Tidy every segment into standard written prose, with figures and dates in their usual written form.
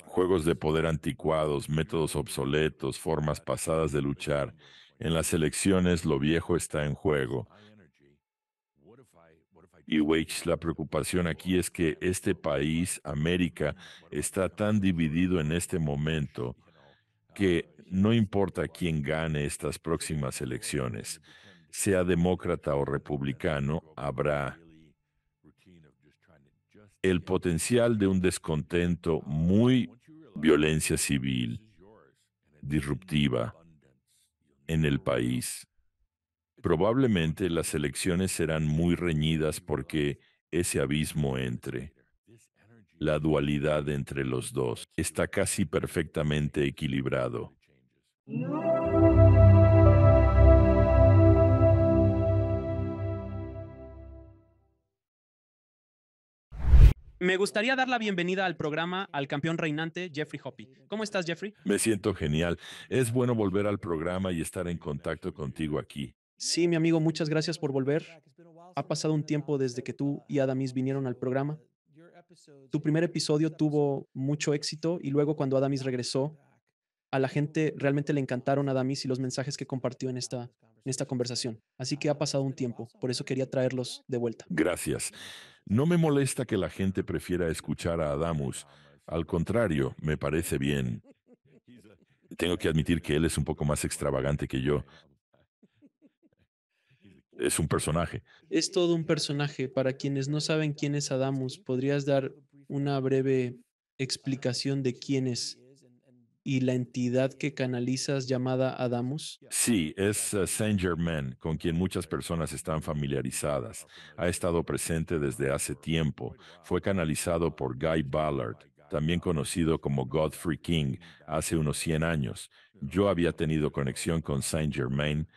Juegos de poder anticuados, métodos obsoletos, formas pasadas de luchar. En las elecciones lo viejo está en juego. Y Weich, la preocupación aquí es que este país, América, está tan dividido en este momento que no importa quién gane estas próximas elecciones, sea demócrata o republicano, habrá el potencial de un descontento muy violencia civil, disruptiva en el país. Probablemente las elecciones serán muy reñidas porque ese abismo entre la dualidad entre los dos está casi perfectamente equilibrado. Me gustaría dar la bienvenida al programa al campeón reinante Jeffrey Hoppe. ¿Cómo estás, Jeffrey? Me siento genial. Es bueno volver al programa y estar en contacto contigo aquí. Sí, mi amigo, muchas gracias por volver. Ha pasado un tiempo desde que tú y Adamis vinieron al programa. Tu primer episodio tuvo mucho éxito y luego cuando Adamis regresó, a la gente realmente le encantaron Adamis y los mensajes que compartió en esta conversación. Así que ha pasado un tiempo, por eso quería traerlos de vuelta. Gracias. No me molesta que la gente prefiera escuchar a Adamus. Al contrario, me parece bien. Tengo que admitir que él es un poco más extravagante que yo. Es un personaje. Es todo un personaje. Para quienes no saben quién es Adamus, ¿podrías dar una breve explicación de quién es y la entidad que canalizas llamada Adamus? Sí, es Saint Germain, con quien muchas personas están familiarizadas. Ha estado presente desde hace tiempo. Fue canalizado por Guy Ballard, también conocido como Godfrey King, hace unos 100 años. Yo había tenido conexión con Saint Germain.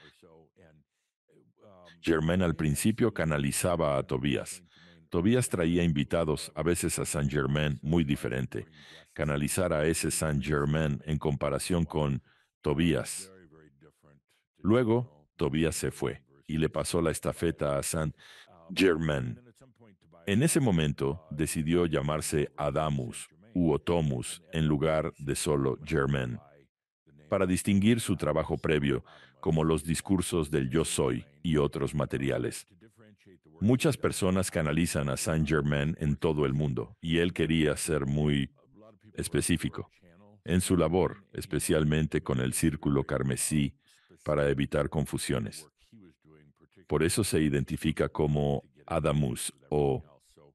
Germain al principio canalizaba a Tobías. Tobías traía invitados, a veces a Saint Germain, muy diferente. Canalizar a ese Saint Germain en comparación con Tobías. Luego, Tobías se fue y le pasó la estafeta a Saint Germain. En ese momento decidió llamarse Adamus u Otomus en lugar de solo Germain, para distinguir su trabajo previo, como los discursos del yo soy y otros materiales. Muchas personas canalizan a Saint Germain en todo el mundo, y él quería ser muy específico en su labor, especialmente con el círculo carmesí, para evitar confusiones. Por eso se identifica como Adamus o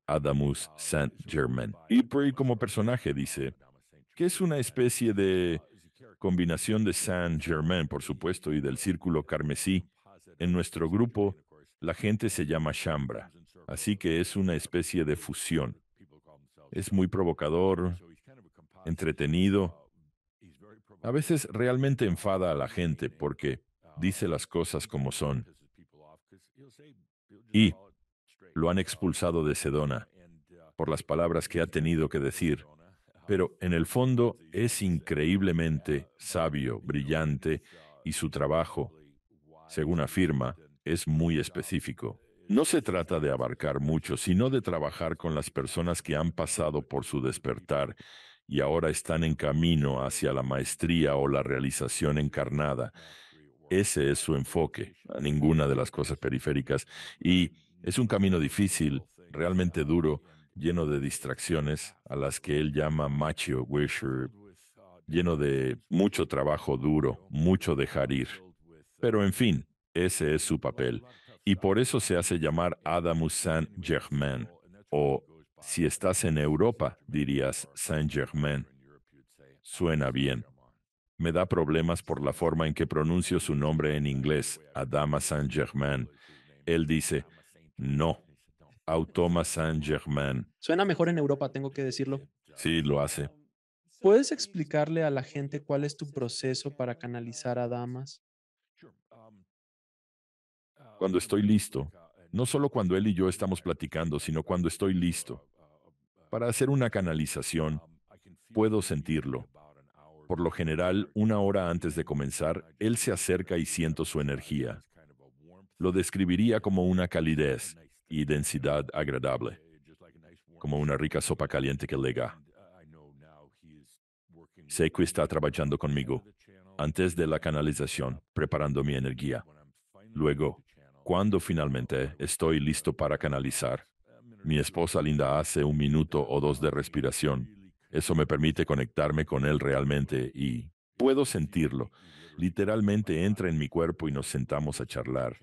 Adamus Saint Germain. Y Prey como personaje dice que es una especie de combinación de Saint Germain, por supuesto, y del círculo carmesí. En nuestro grupo, la gente se llama Shambra, así que es una especie de fusión. Es muy provocador, entretenido. A veces realmente enfada a la gente porque dice las cosas como son. Y lo han expulsado de Sedona por las palabras que ha tenido que decir. Pero en el fondo es increíblemente sabio, brillante, y su trabajo, según afirma, es muy específico. No se trata de abarcar mucho, sino de trabajar con las personas que han pasado por su despertar y ahora están en camino hacia la maestría o la realización encarnada. Ese es su enfoque, a ninguna de las cosas periféricas. Y es un camino difícil, realmente duro, lleno de distracciones, a las que él llama macho wisher, lleno de mucho trabajo duro, mucho dejar ir. Pero en fin, ese es su papel. Y por eso se hace llamar Adamus Saint-Germain. O si estás en Europa, dirías Saint-Germain. Suena bien. Me da problemas por la forma en que pronuncio su nombre en inglés, Adama Saint-Germain. Él dice, no, Automa Saint-Germain. Suena mejor en Europa, tengo que decirlo. Sí, lo hace. ¿Puedes explicarle a la gente cuál es tu proceso para canalizar a damas? Cuando estoy listo, no solo cuando él y yo estamos platicando, sino cuando estoy listo. Para hacer una canalización, puedo sentirlo. Por lo general, una hora antes de comenzar, él se acerca y siento su energía. Lo describiría como una calidez y densidad agradable, como una rica sopa caliente que lega. Seiko está trabajando conmigo antes de la canalización, preparando mi energía. Luego, cuando finalmente estoy listo para canalizar, mi esposa linda hace 1 minuto o 2 de respiración. Eso me permite conectarme con él realmente y puedo sentirlo. Literalmente entra en mi cuerpo y nos sentamos a charlar.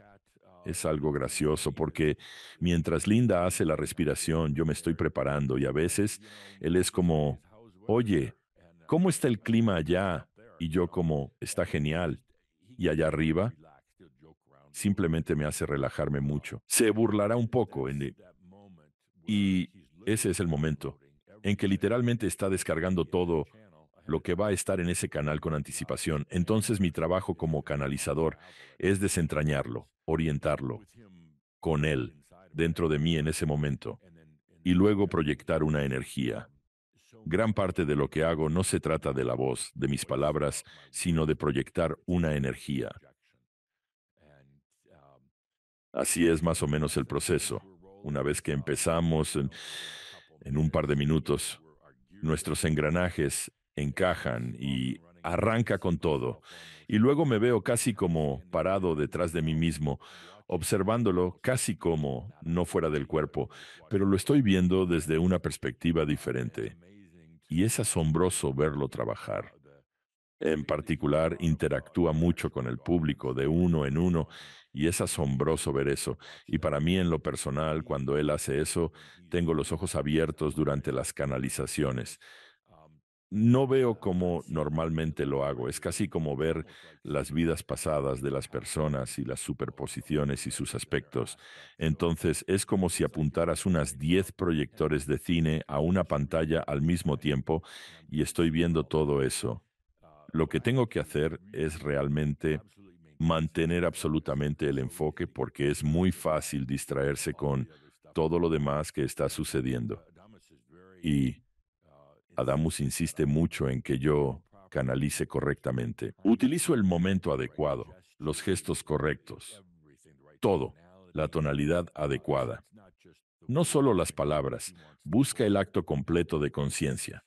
Es algo gracioso porque mientras Linda hace la respiración, yo me estoy preparando y a veces él es como, oye, ¿cómo está el clima allá? Y yo como, está genial. Y allá arriba, simplemente me hace relajarme mucho. Se burlará un poco y ese es el momento en que literalmente está descargando todo lo que va a estar en ese canal con anticipación. Entonces mi trabajo como canalizador es desentrañarlo, orientarlo con él dentro de mí en ese momento y luego proyectar una energía. Gran parte de lo que hago no se trata de la voz, de mis palabras, sino de proyectar una energía. Así es más o menos el proceso. Una vez que empezamos en un par de minutos, nuestros engranajes encajan y arranca con todo. Y luego me veo casi como parado detrás de mí mismo, observándolo casi como no fuera del cuerpo, pero lo estoy viendo desde una perspectiva diferente. Y es asombroso verlo trabajar. En particular, interactúa mucho con el público de uno en uno y es asombroso ver eso. Y para mí, en lo personal, cuando él hace eso, tengo los ojos abiertos durante las canalizaciones. No veo como normalmente lo hago. Es casi como ver las vidas pasadas de las personas y las superposiciones y sus aspectos. Entonces, es como si apuntaras unas 10 proyectores de cine a una pantalla al mismo tiempo y estoy viendo todo eso. Lo que tengo que hacer es realmente mantener absolutamente el enfoque porque es muy fácil distraerse con todo lo demás que está sucediendo. Y Adamus insiste mucho en que yo canalice correctamente. Utilizo el momento adecuado, los gestos correctos, todo, la tonalidad adecuada. No solo las palabras, busca el acto completo de conciencia.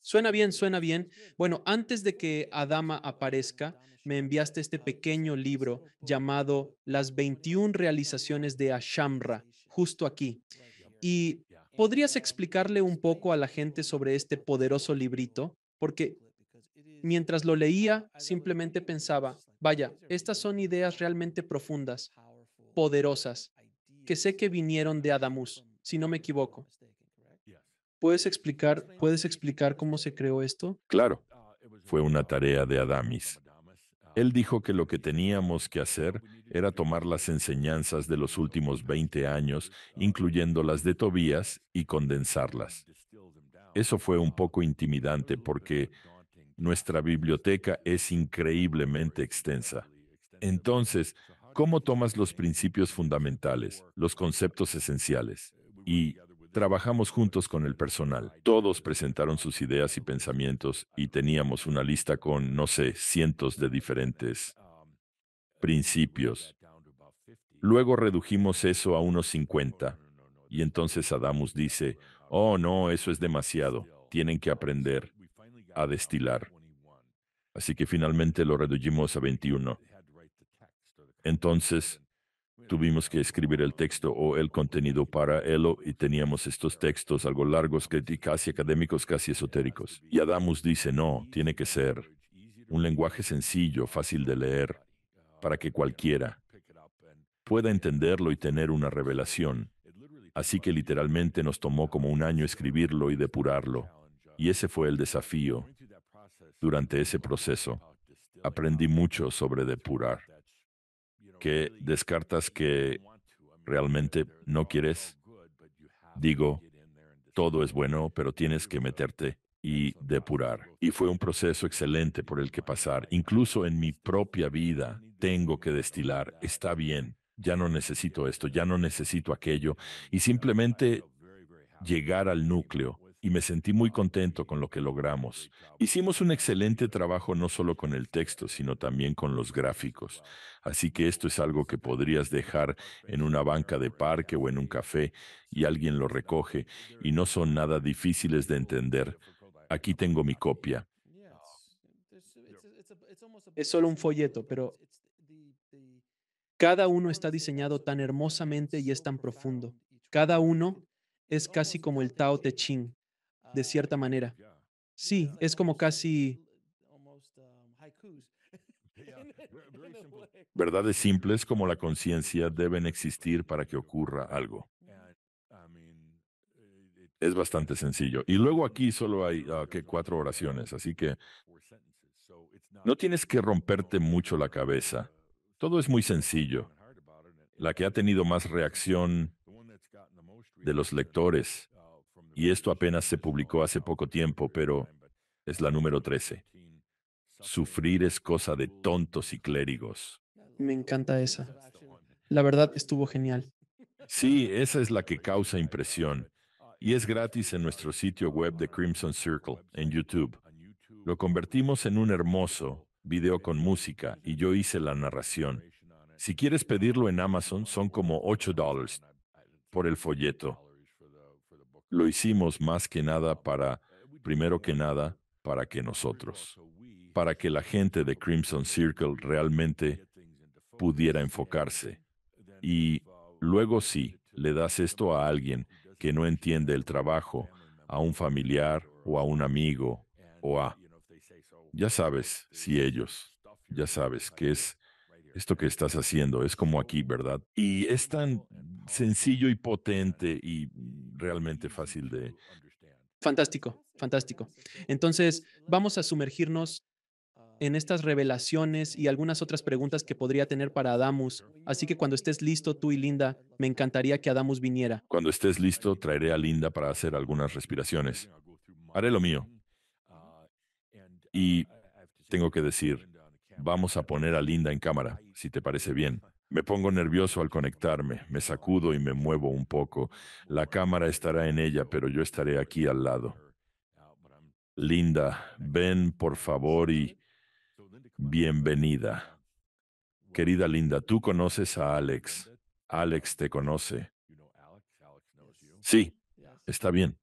Suena bien, suena bien. Bueno, antes de que Adama aparezca, me enviaste este pequeño libro llamado Las 21 realizaciones de Ashamra, justo aquí. ¿Y podrías explicarle un poco a la gente sobre este poderoso librito? Porque mientras lo leía, simplemente pensaba, vaya, estas son ideas realmente profundas, poderosas, que sé que vinieron de Adamus, si no me equivoco. Puedes explicar cómo se creó esto? Claro, fue una tarea de Adamis. Él dijo que lo que teníamos que hacer era tomar las enseñanzas de los últimos 20 años, incluyendo las de Tobías, y condensarlas. Eso fue un poco intimidante porque nuestra biblioteca es increíblemente extensa. Entonces, ¿cómo tomas los principios fundamentales, los conceptos esenciales? Y trabajamos juntos con el personal. Todos presentaron sus ideas y pensamientos y teníamos una lista con, no sé, cientos de diferentes principios. Luego redujimos eso a unos 50 y entonces Adamus dice, oh no, eso es demasiado, tienen que aprender a destilar. Así que finalmente lo redujimos a 21. Entonces tuvimos que escribir el texto o el contenido para Elo y teníamos estos textos algo largos, casi académicos, casi esotéricos. Y Adamus dice, no, tiene que ser un lenguaje sencillo, fácil de leer, para que cualquiera pueda entenderlo y tener una revelación. Así que literalmente nos tomó como 1 año escribirlo y depurarlo. Y ese fue el desafío. Durante ese proceso, aprendí mucho sobre depurar, que descartas que realmente no quieres. Digo, todo es bueno, pero tienes que meterte y depurar. Y fue un proceso excelente por el que pasar. Incluso en mi propia vida tengo que destilar. Está bien, ya no necesito esto, ya no necesito aquello. Y simplemente llegar al núcleo. Y me sentí muy contento con lo que logramos. Hicimos un excelente trabajo no solo con el texto, sino también con los gráficos. Así que esto es algo que podrías dejar en una banca de parque o en un café y alguien lo recoge y no son nada difíciles de entender. Aquí tengo mi copia. Es solo un folleto, pero cada uno está diseñado tan hermosamente y es tan profundo. Cada uno es casi como el Tao Te Ching, de cierta manera. Sí, es como casi Verdades simples como la conciencia deben existir para que ocurra algo. Es bastante sencillo. Y luego aquí solo hay que 4 oraciones, así que no tienes que romperte mucho la cabeza. Todo es muy sencillo. La que ha tenido más reacción de los lectores, y esto apenas se publicó hace poco tiempo, pero es la número 13. Sufrir es cosa de tontos y clérigos. me encanta esa. La verdad estuvo genial. Sí, esa es la que causa impresión. Y es gratis en nuestro sitio web de Crimson Circle, en YouTube. Lo convertimos en un hermoso video con música y yo hice la narración. Si quieres pedirlo en Amazon, son como $8 por el folleto. Lo hicimos más que nada para, primero que nada, para que nosotros, para que la gente de Crimson Circle realmente pudiera enfocarse. Y luego sí, le das esto a alguien que no entiende el trabajo, a un familiar o a un amigo o a, ya sabes, si ellos, ya sabes que es esto que estás haciendo, es como aquí, ¿verdad? Y es tan sencillo y potente y realmente fácil de... Fantástico, fantástico. Entonces, vamos a sumergirnos en estas revelaciones y algunas otras preguntas que podría tener para Adamus. Así que cuando estés listo, tú y Linda, me encantaría que Adamus viniera. Cuando estés listo, traeré a Linda para hacer algunas respiraciones. Haré lo mío. Y tengo que decir, vamos a poner a Linda en cámara, si te parece bien. Me pongo nervioso al conectarme, me sacudo y me muevo un poco. La cámara estará en ella, pero yo estaré aquí al lado. Linda, ven por favor y bienvenida. Querida Linda, tú conoces a Alex. Alex te conoce. Sí, está bien.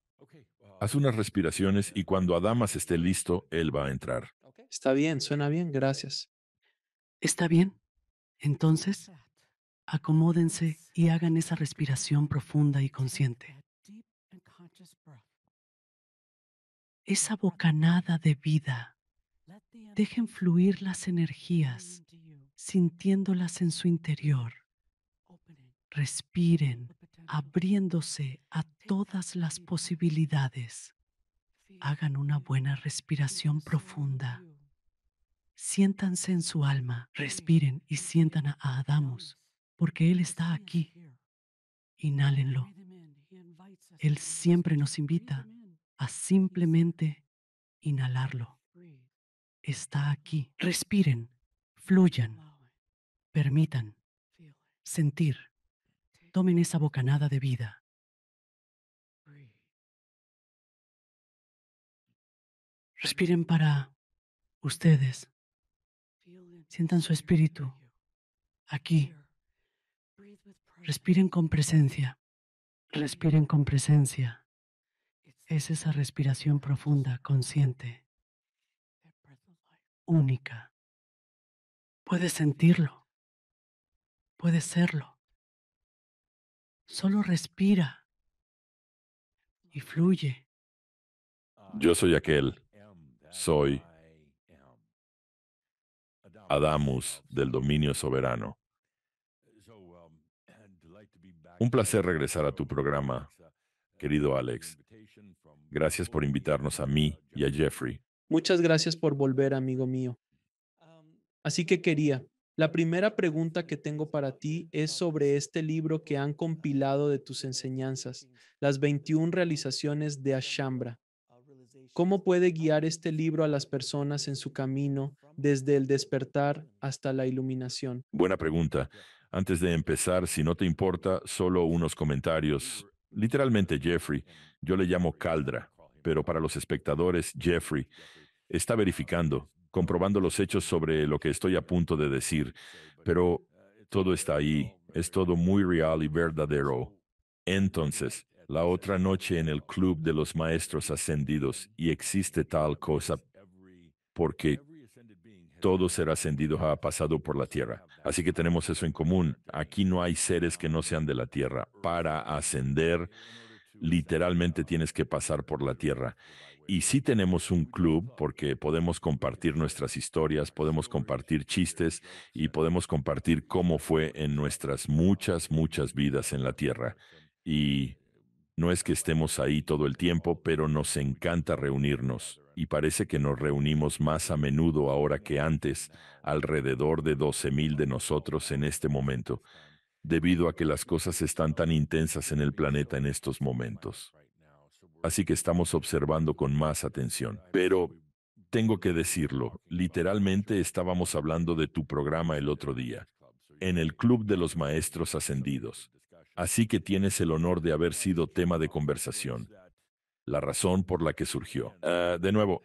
Haz unas respiraciones y cuando Adamas esté listo, él va a entrar. Está bien, suena bien, gracias. ¿Está bien? Entonces, acomódense y hagan esa respiración profunda y consciente. Esa bocanada de vida. Dejen fluir las energías, sintiéndolas en su interior. Respiren, abriéndose a todas las posibilidades. Hagan una buena respiración profunda. Siéntanse en su alma, respiren y sientan a Adamus, porque Él está aquí. Inhálenlo. Él siempre nos invita a simplemente inhalarlo. Está aquí. Respiren, fluyan, permitan, sentir. Tomen esa bocanada de vida. Respiren para ustedes. Sientan su espíritu aquí. Respiren con presencia. Respiren con presencia. Es esa respiración profunda, consciente, única. Puedes sentirlo. Puedes serlo. Solo respira y fluye. Yo soy aquel. Soy Adamus del dominio soberano. Un placer regresar a tu programa, querido Alex. Gracias por invitarnos a mí y a Jeffrey. Muchas gracias por volver, amigo mío. Así que la primera pregunta que tengo para ti es sobre este libro que han compilado de tus enseñanzas, las 21 realizaciones de Ashambra. ¿Cómo puede guiar este libro a las personas en su camino desde el despertar hasta la iluminación? Buena pregunta. Antes de empezar, si no te importa, solo unos comentarios. Literalmente Jeffrey, yo le llamo Caldra, pero para los espectadores, Jeffrey está verificando, comprobando los hechos sobre lo que estoy a punto de decir, pero todo está ahí, es todo muy real y verdadero. Entonces, la otra noche en el Club de los Maestros Ascendidos, y existe tal cosa porque Todo ser ascendido ha pasado por la tierra. Así que tenemos eso en común. Aquí no hay seres que no sean de la tierra. Para ascender, literalmente tienes que pasar por la tierra. Y sí tenemos un club porque podemos compartir nuestras historias, podemos compartir chistes y podemos compartir cómo fue en nuestras muchas, muchas vidas en la tierra. Y no es que estemos ahí todo el tiempo, pero nos encanta reunirnos. Y parece que nos reunimos más a menudo ahora que antes, alrededor de 12,000 de nosotros en este momento, debido a que las cosas están tan intensas en el planeta en estos momentos. Así que estamos observando con más atención. Pero tengo que decirlo, literalmente estábamos hablando de tu programa el otro día, en el Club de los Maestros Ascendidos. Así que tienes el honor de haber sido tema de conversación, la razón por la que surgió. De nuevo,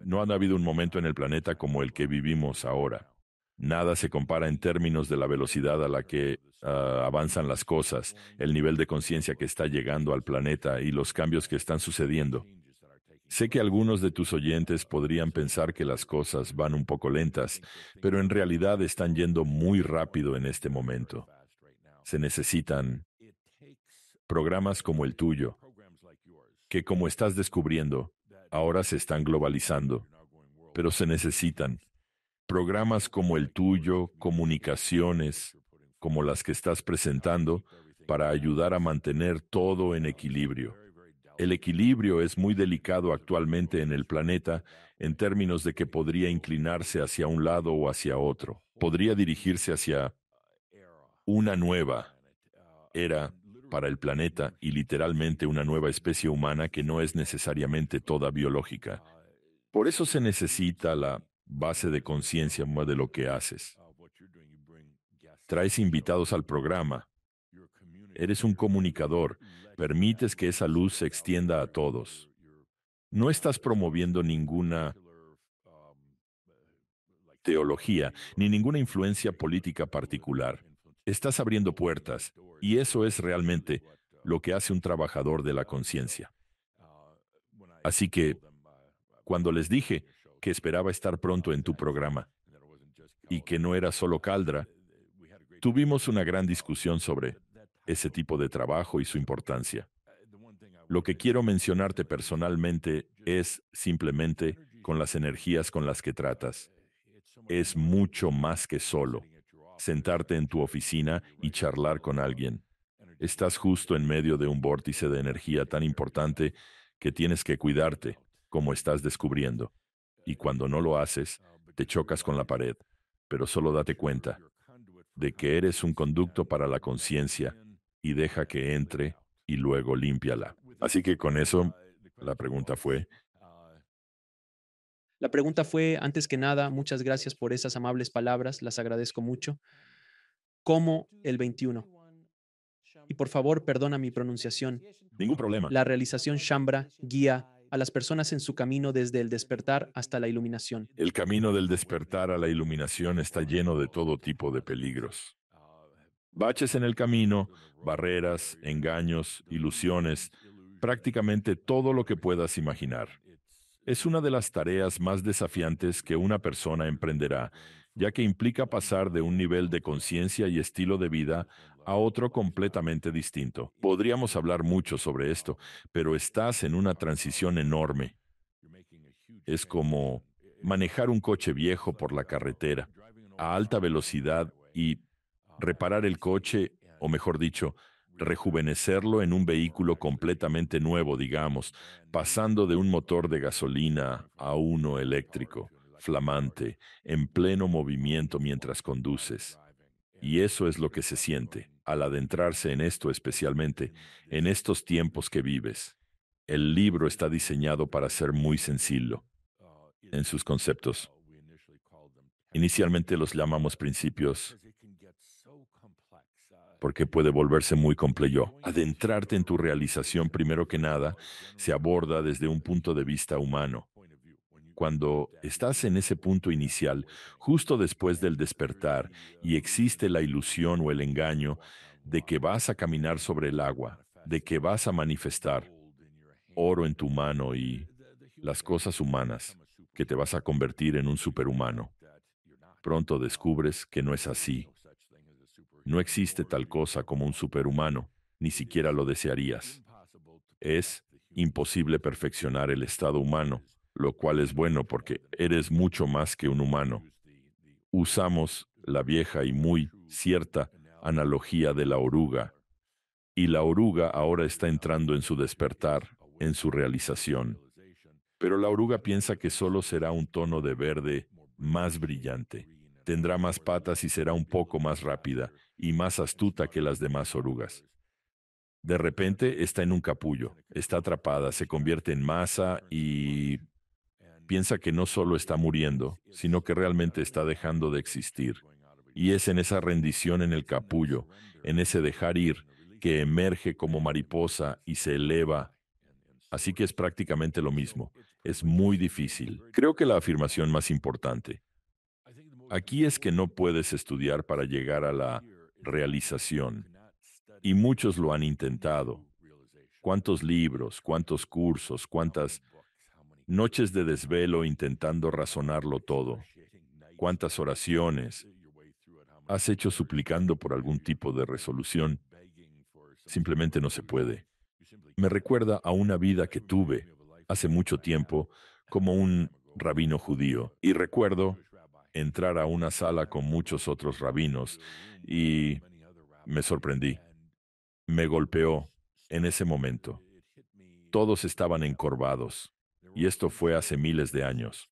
no ha habido un momento en el planeta como el que vivimos ahora. Nada se compara en términos de la velocidad a la que avanzan las cosas, el nivel de conciencia que está llegando al planeta y los cambios que están sucediendo. Sé que algunos de tus oyentes podrían pensar que las cosas van un poco lentas, pero en realidad están yendo muy rápido en este momento. Se necesitan programas como el tuyo, que como estás descubriendo, ahora se están globalizando, pero se necesitan programas como el tuyo, comunicaciones como las que estás presentando, para ayudar a mantener todo en equilibrio. El equilibrio es muy delicado actualmente en el planeta en términos de que podría inclinarse hacia un lado o hacia otro. Podría dirigirse hacia una nueva era para el planeta y literalmente una nueva especie humana que no es necesariamente toda biológica. Por eso se necesita la base de conciencia de lo que haces. Traes invitados al programa. Eres un comunicador. Permites que esa luz se extienda a todos. No estás promoviendo ninguna teología ni ninguna influencia política particular. Estás abriendo puertas, y eso es realmente lo que hace un trabajador de la conciencia. Así que, cuando les dije que esperaba estar pronto en tu programa y que no era solo Caldra, tuvimos una gran discusión sobre ese tipo de trabajo y su importancia. Lo que quiero mencionarte personalmente es simplemente con las energías con las que tratas. Es mucho más que solo sentarte en tu oficina y charlar con alguien. Estás justo en medio de un vórtice de energía tan importante que tienes que cuidarte, como estás descubriendo. Y cuando no lo haces, te chocas con la pared. Pero solo date cuenta de que eres un conducto para la conciencia y deja que entre y luego límpiala. Así que con eso, la pregunta fue, La pregunta fue, antes que nada, muchas gracias por esas amables palabras, las agradezco mucho. ¿Cómo el 21? Y por favor, perdona mi pronunciación. ningún problema. La realización Shambra guía a las personas en su camino desde el despertar hasta la iluminación. El camino del despertar a la iluminación está lleno de todo tipo de peligros. Baches en el camino, barreras, engaños, ilusiones, prácticamente todo lo que puedas imaginar. Es una de las tareas más desafiantes que una persona emprenderá, ya que implica pasar de un nivel de conciencia y estilo de vida a otro completamente distinto. Podríamos hablar mucho sobre esto, pero estás en una transición enorme. Es como manejar un coche viejo por la carretera a alta velocidad y reparar el coche, o mejor dicho, rejuvenecerlo en un vehículo completamente nuevo, digamos, pasando de un motor de gasolina a uno eléctrico, flamante, en pleno movimiento mientras conduces. Y eso es lo que se siente al adentrarse en esto, especialmente en estos tiempos que vives. El libro está diseñado para ser muy sencillo en sus conceptos. Inicialmente los llamamos principios porque puede volverse muy complejo. Adentrarte en tu realización, primero que nada, se aborda desde un punto de vista humano. Cuando estás en ese punto inicial, justo después del despertar, y existe la ilusión o el engaño de que vas a caminar sobre el agua, de que vas a manifestar oro en tu mano y las cosas humanas. que te vas a convertir en un superhumano. Pronto descubres que no es así. No existe tal cosa como un superhumano, ni siquiera lo desearías. Es imposible perfeccionar el estado humano, lo cual es bueno porque eres mucho más que un humano. Usamos la vieja y muy cierta analogía de la oruga, y la oruga ahora está entrando en su despertar, en su realización. Pero la oruga piensa que solo será un tono de verde más brillante. Tendrá más patas y será un poco más rápida y más astuta que las demás orugas. De repente está en un capullo, está atrapada, se convierte en masa y piensa que no solo está muriendo, sino que realmente está dejando de existir. Y es en esa rendición en el capullo, en ese dejar ir, que emerge como mariposa y se eleva. Así que es prácticamente lo mismo. Es muy difícil. Creo que la afirmación más importante aquí es que no puedes estudiar para llegar a la realización. Y muchos lo han intentado. ¿Cuántos libros, cuántos cursos, cuántas noches de desvelo intentando razonarlo todo? ¿Cuántas oraciones has hecho suplicando por algún tipo de resolución? Simplemente no se puede. Me recuerda a una vida que tuve hace mucho tiempo como un rabino judío. Y recuerdo entrar a una sala con muchos otros rabinos y me sorprendí. Me golpeó en ese momento. Todos estaban encorvados. Y esto fue hace miles de años.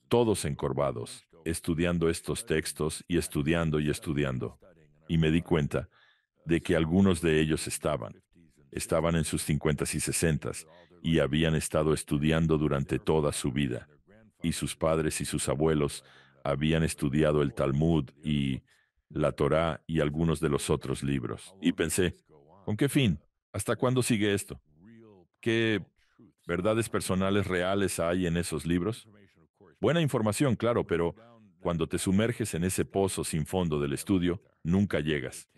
Todos encorvados, estudiando estos textos y estudiando y estudiando. Y me di cuenta de que algunos de ellos estaban en sus 50s y 60s y habían estado estudiando durante toda su vida. Y sus padres y sus abuelos habían estudiado el Talmud y la Torá y algunos de los otros libros. Y pensé, ¿con qué fin? ¿Hasta cuándo sigue esto? ¿Qué verdades personales reales hay en esos libros? Buena información, claro, pero cuando te sumerges en ese pozo sin fondo del estudio, nunca llegas.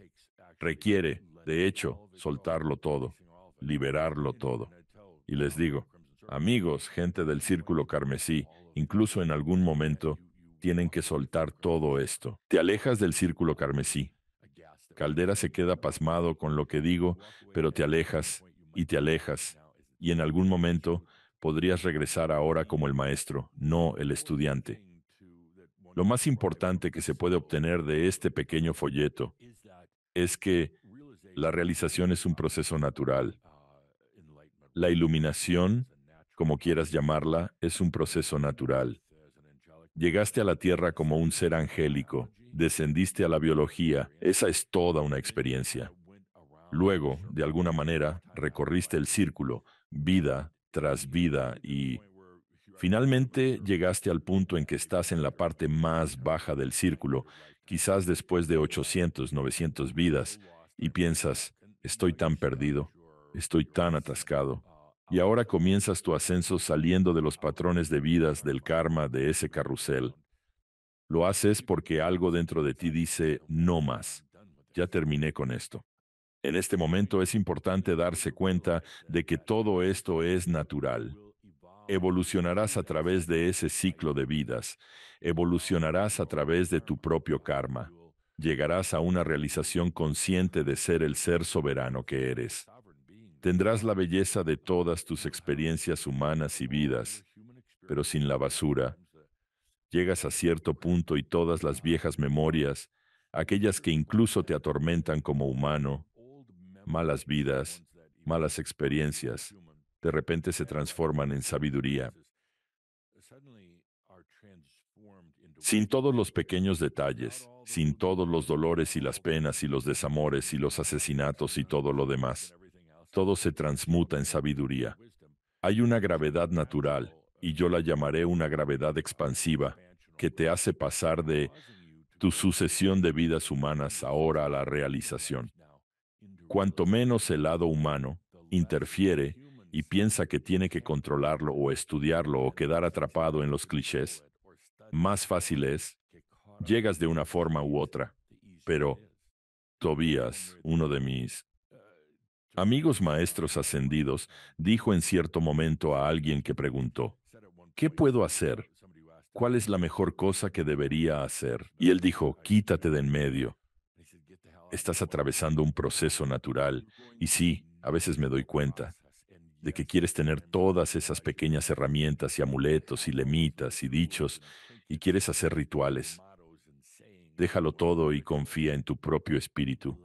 Requiere, de hecho, soltarlo todo, liberarlo todo. Y les digo, amigos, gente del círculo carmesí, incluso en algún momento, tienen que soltar todo esto. Te alejas del círculo carmesí. Caldera se queda pasmado con lo que digo, pero te alejas y te alejas, y en algún momento podrías regresar ahora como el maestro, no el estudiante. Lo más importante que se puede obtener de este pequeño folleto es que la realización es un proceso natural. La iluminación, como quieras llamarla, es un proceso natural. Llegaste a la Tierra como un ser angélico, descendiste a la biología, esa es toda una experiencia. Luego, de alguna manera, recorriste el círculo, vida tras vida, y finalmente llegaste al punto en que estás en la parte más baja del círculo, quizás después de 800, 900 vidas, y piensas, estoy tan perdido, estoy tan atascado. Y ahora comienzas tu ascenso saliendo de los patrones de vidas del karma de ese carrusel. Lo haces porque algo dentro de ti dice, no más, ya terminé con esto. En este momento es importante darse cuenta de que todo esto es natural. Evolucionarás a través de ese ciclo de vidas. Evolucionarás a través de tu propio karma. Llegarás a una realización consciente de ser el ser soberano que eres. Tendrás la belleza de todas tus experiencias humanas y vidas, pero sin la basura. Llegas a cierto punto y todas las viejas memorias, aquellas que incluso te atormentan como humano, malas vidas, malas experiencias, de repente se transforman en sabiduría. Sin todos los pequeños detalles, sin todos los dolores y las penas y los desamores y los asesinatos y todo lo demás. Todo se transmuta en sabiduría. Hay una gravedad natural, y yo la llamaré una gravedad expansiva, que te hace pasar de tu sucesión de vidas humanas ahora a la realización. Cuanto menos el lado humano interfiere y piensa que tiene que controlarlo o estudiarlo o quedar atrapado en los clichés, más fácil es, llegas de una forma u otra. Pero Tobías, uno de mis amigos maestros ascendidos, dijo en cierto momento a alguien que preguntó, ¿qué puedo hacer ¿cuál es la mejor cosa que debería hacer? Y él dijo, quítate de en medio. Estás atravesando un proceso natural. Y sí, a veces me doy cuenta de que quieres tener todas esas pequeñas herramientas y amuletos y lemitas y dichos y quieres hacer rituales. Déjalo todo y confía en tu propio espíritu.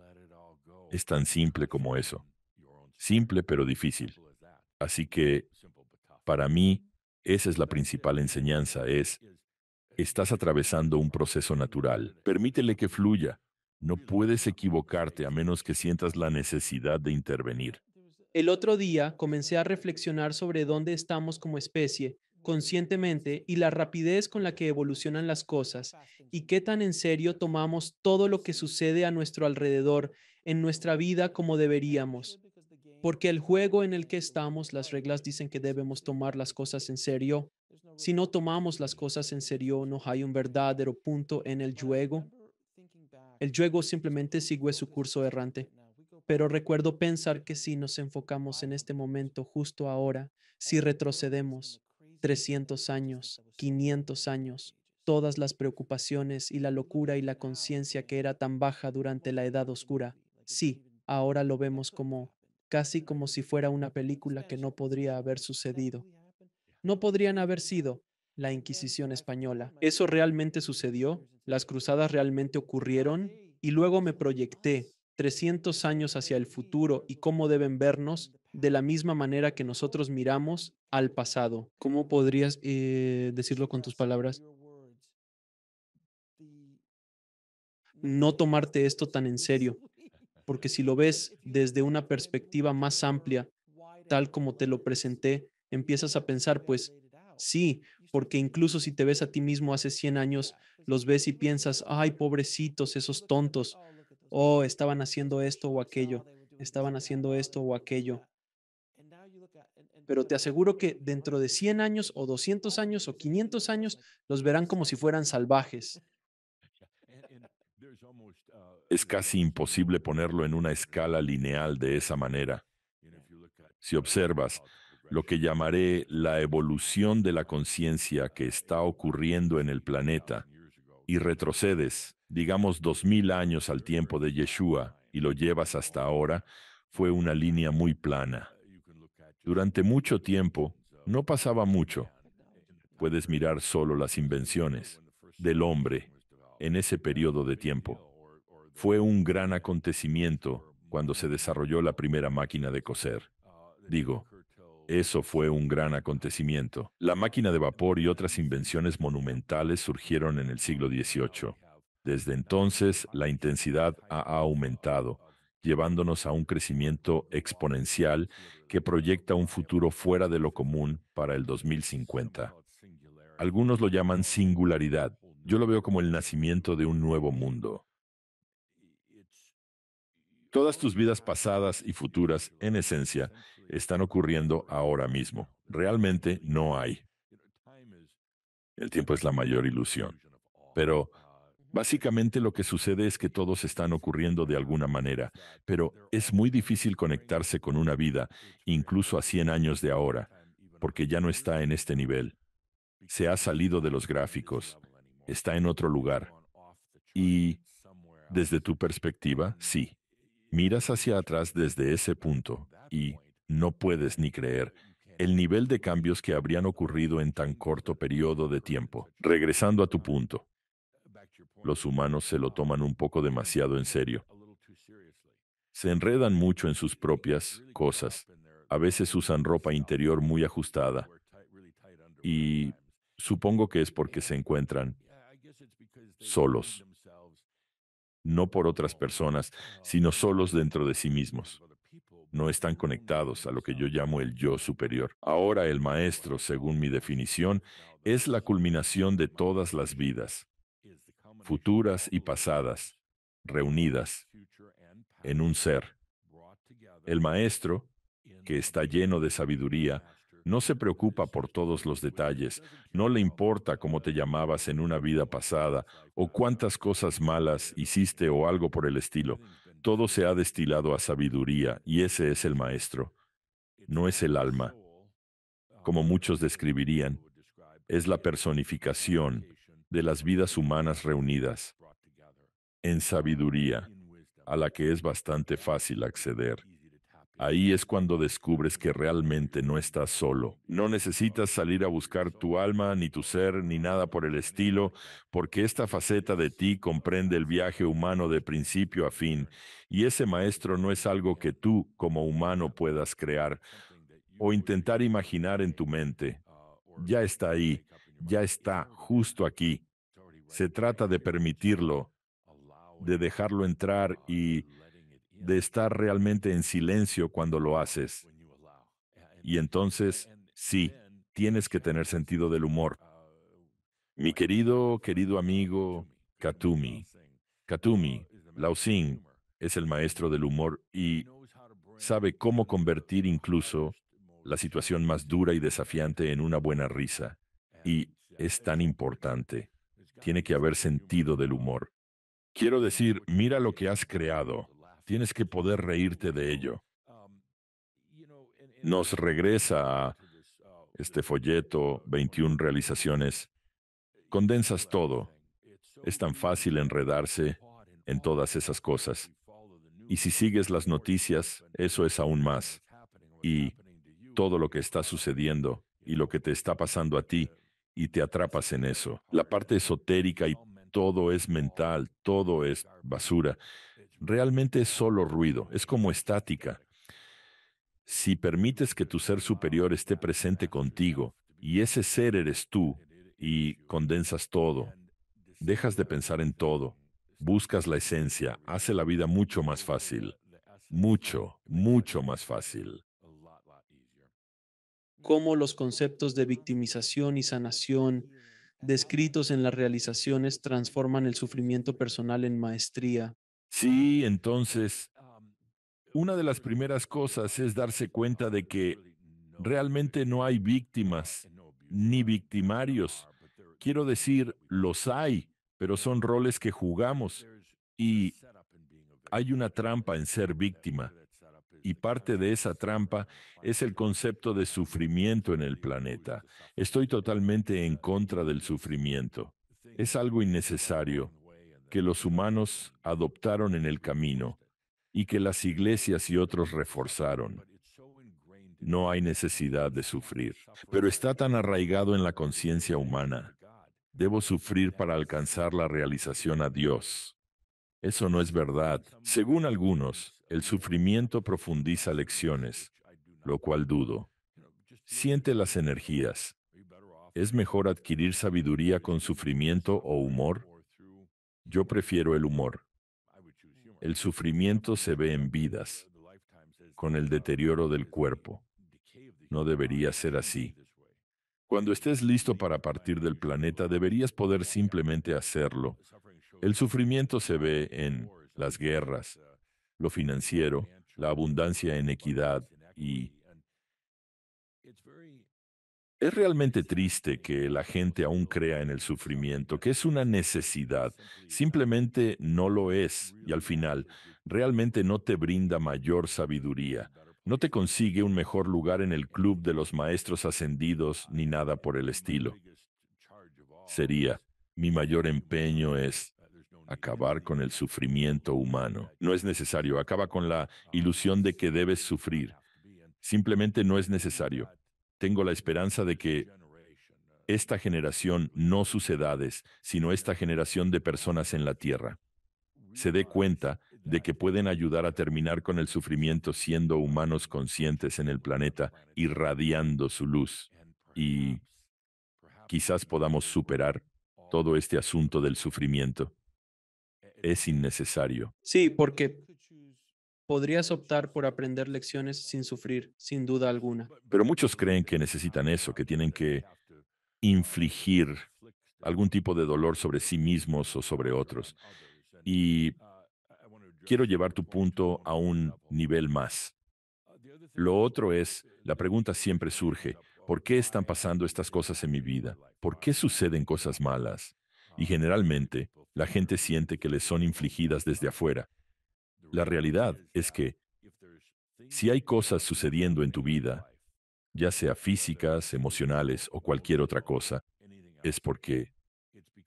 Es tan simple como eso. Simple pero difícil. Así que, para mí, esa es la principal enseñanza, estás atravesando un proceso natural. Permítele que fluya. No puedes equivocarte a menos que sientas la necesidad de intervenir. El otro día comencé a reflexionar sobre dónde estamos como especie, conscientemente, y la rapidez con la que evolucionan las cosas, y qué tan en serio tomamos todo lo que sucede a nuestro alrededor en nuestra vida como deberíamos. Porque el juego en el que estamos, las reglas dicen que debemos tomar las cosas en serio. Si no tomamos las cosas en serio, no hay un verdadero punto en el juego. El juego simplemente sigue su curso errante. Pero recuerdo pensar que si nos enfocamos en este momento justo ahora, si retrocedemos 300 años, 500 años, todas las preocupaciones y la locura y la conciencia que era tan baja durante la Edad Oscura, sí, ahora lo vemos como casi como si fuera una película que no podría haber sucedido. No podrían haber sido la Inquisición española. ¿Eso realmente sucedió? ¿Las cruzadas realmente ocurrieron? Y luego me proyecté 300 años hacia el futuro y cómo deben vernos de la misma manera que nosotros miramos al pasado. ¿Cómo podrías decirlo con tus palabras? No tomarte esto tan en serio, porque si lo ves desde una perspectiva más amplia, tal como te lo presenté, empiezas a pensar, pues sí, porque incluso si te ves a ti mismo hace 100 años, los ves y piensas, ay, pobrecitos, esos tontos, oh, estaban haciendo esto o aquello, estaban haciendo esto o aquello. Pero te aseguro que dentro de 100 años o 200 años o 500 años, los verán como si fueran salvajes. Es casi imposible ponerlo en una escala lineal de esa manera. Si observas lo que llamaré la evolución de la conciencia que está ocurriendo en el planeta y retrocedes, digamos 2000 años al tiempo de Yeshua y lo llevas hasta ahora, fue una línea muy plana. Durante mucho tiempo no pasaba mucho. Puedes mirar solo las invenciones del hombre en ese periodo de tiempo. Fue un gran acontecimiento cuando se desarrolló la primera máquina de coser. Digo, eso fue un gran acontecimiento. La máquina de vapor y otras invenciones monumentales surgieron en el siglo XVIII. Desde entonces, la intensidad ha aumentado, llevándonos a un crecimiento exponencial que proyecta un futuro fuera de lo común para el 2050. Algunos lo llaman singularidad. Yo lo veo como el nacimiento de un nuevo mundo. Todas tus vidas pasadas y futuras, en esencia, están ocurriendo ahora mismo. Realmente no hay. El tiempo es la mayor ilusión. Pero básicamente lo que sucede es que todos están ocurriendo de alguna manera, pero es muy difícil conectarse con una vida, incluso a 100 años de ahora, porque ya no está en este nivel. Se ha salido de los gráficos, está en otro lugar. Y, desde tu perspectiva, sí. Miras hacia atrás desde ese punto y no puedes ni creer el nivel de cambios que habrían ocurrido en tan corto periodo de tiempo. Regresando a tu punto, los humanos se lo toman un poco demasiado en serio. Se enredan mucho en sus propias cosas. A veces usan ropa interior muy ajustada y supongo que es porque se encuentran solos, no por otras personas, sino solos dentro de sí mismos. No están conectados a lo que yo llamo el yo superior. Ahora el maestro, según mi definición, es la culminación de todas las vidas, futuras y pasadas, reunidas en un ser. El maestro, que está lleno de sabiduría, no se preocupa por todos los detalles, no le importa cómo te llamabas en una vida pasada o cuántas cosas malas hiciste o algo por el estilo. Todo se ha destilado a sabiduría y ese es el maestro. No es el alma, como muchos describirían. es la personificación de las vidas humanas reunidas en sabiduría, a la que es bastante fácil acceder. Ahí es cuando descubres que realmente no estás solo. No necesitas salir a buscar tu alma, ni tu ser, ni nada por el estilo, porque esta faceta de ti comprende el viaje humano de principio a fin, y ese maestro no es algo que tú, como humano, puedas crear o intentar imaginar en tu mente. Ya está ahí, ya está justo aquí. Se trata de permitirlo, de dejarlo entrar y de estar realmente en silencio cuando lo haces. Y entonces, sí, tienes que tener sentido del humor. Mi querido amigo Katumi. Katumi, Lao Tsing, es el maestro del humor y sabe cómo convertir incluso la situación más dura y desafiante en una buena risa. Y es tan importante. Tiene que haber sentido del humor. Quiero decir, mira lo que has creado. Tienes que poder reírte de ello. Nos regresa a este folleto, 21 realizaciones. Condensas todo. Es tan fácil enredarse en todas esas cosas. Y si sigues las noticias, eso es aún más. Y todo lo que está sucediendo y lo que te está pasando a ti, y te atrapas en eso. La parte esotérica y todo es mental, todo es basura. Realmente es solo ruido, es como estática. Si permites que tu ser superior esté presente contigo, y ese ser eres tú, y condensas todo, dejas de pensar en todo, buscas la esencia, hace la vida mucho más fácil. Mucho, mucho más fácil. Cómo los conceptos de victimización y sanación descritos en las realizaciones transforman el sufrimiento personal en maestría. Sí, entonces, una de las primeras cosas es darse cuenta de que realmente no hay víctimas ni victimarios. Quiero decir, los hay, pero son roles que jugamos y hay una trampa en ser víctima. Y parte de esa trampa es el concepto de sufrimiento en el planeta. Estoy totalmente en contra del sufrimiento. Es algo innecesario que los humanos adoptaron en el camino y que las iglesias y otros reforzaron. No hay necesidad de sufrir, pero está tan arraigado en la conciencia humana. Debo sufrir para alcanzar la realización a Dios. Eso no es verdad. Según algunos, el sufrimiento profundiza lecciones, lo cual dudo. Siente las energías. ¿Es mejor adquirir sabiduría con sufrimiento o humor? Yo prefiero el humor. El sufrimiento se ve en vidas, con el deterioro del cuerpo. No debería ser así. Cuando estés listo para partir del planeta, deberías poder simplemente hacerlo. El sufrimiento se ve en las guerras, lo financiero, la abundancia en equidad y es realmente triste que la gente aún crea en el sufrimiento, que es una necesidad. Simplemente no lo es y al final realmente no te brinda mayor sabiduría. No te consigue un mejor lugar en el club de los maestros ascendidos ni nada por el estilo. Sería, mi mayor empeño es acabar con el sufrimiento humano. No es necesario, acaba con la ilusión de que debes sufrir. Simplemente no es necesario. Tengo la esperanza de que esta generación, no sus edades, sino esta generación de personas en la Tierra, se dé cuenta de que pueden ayudar a terminar con el sufrimiento siendo humanos conscientes en el planeta, irradiando su luz. Y quizás podamos superar todo este asunto del sufrimiento. Es innecesario. Sí, porque podrías optar por aprender lecciones sin sufrir, sin duda alguna. Pero muchos creen que necesitan eso, que tienen que infligir algún tipo de dolor sobre sí mismos o sobre otros. Y quiero llevar tu punto a un nivel más. Lo otro es, la pregunta siempre surge, ¿por qué están pasando estas cosas en mi vida? ¿Por qué suceden cosas malas? Y generalmente, la gente siente que les son infligidas desde afuera. La realidad es que, si hay cosas sucediendo en tu vida, ya sea físicas, emocionales o cualquier otra cosa, es porque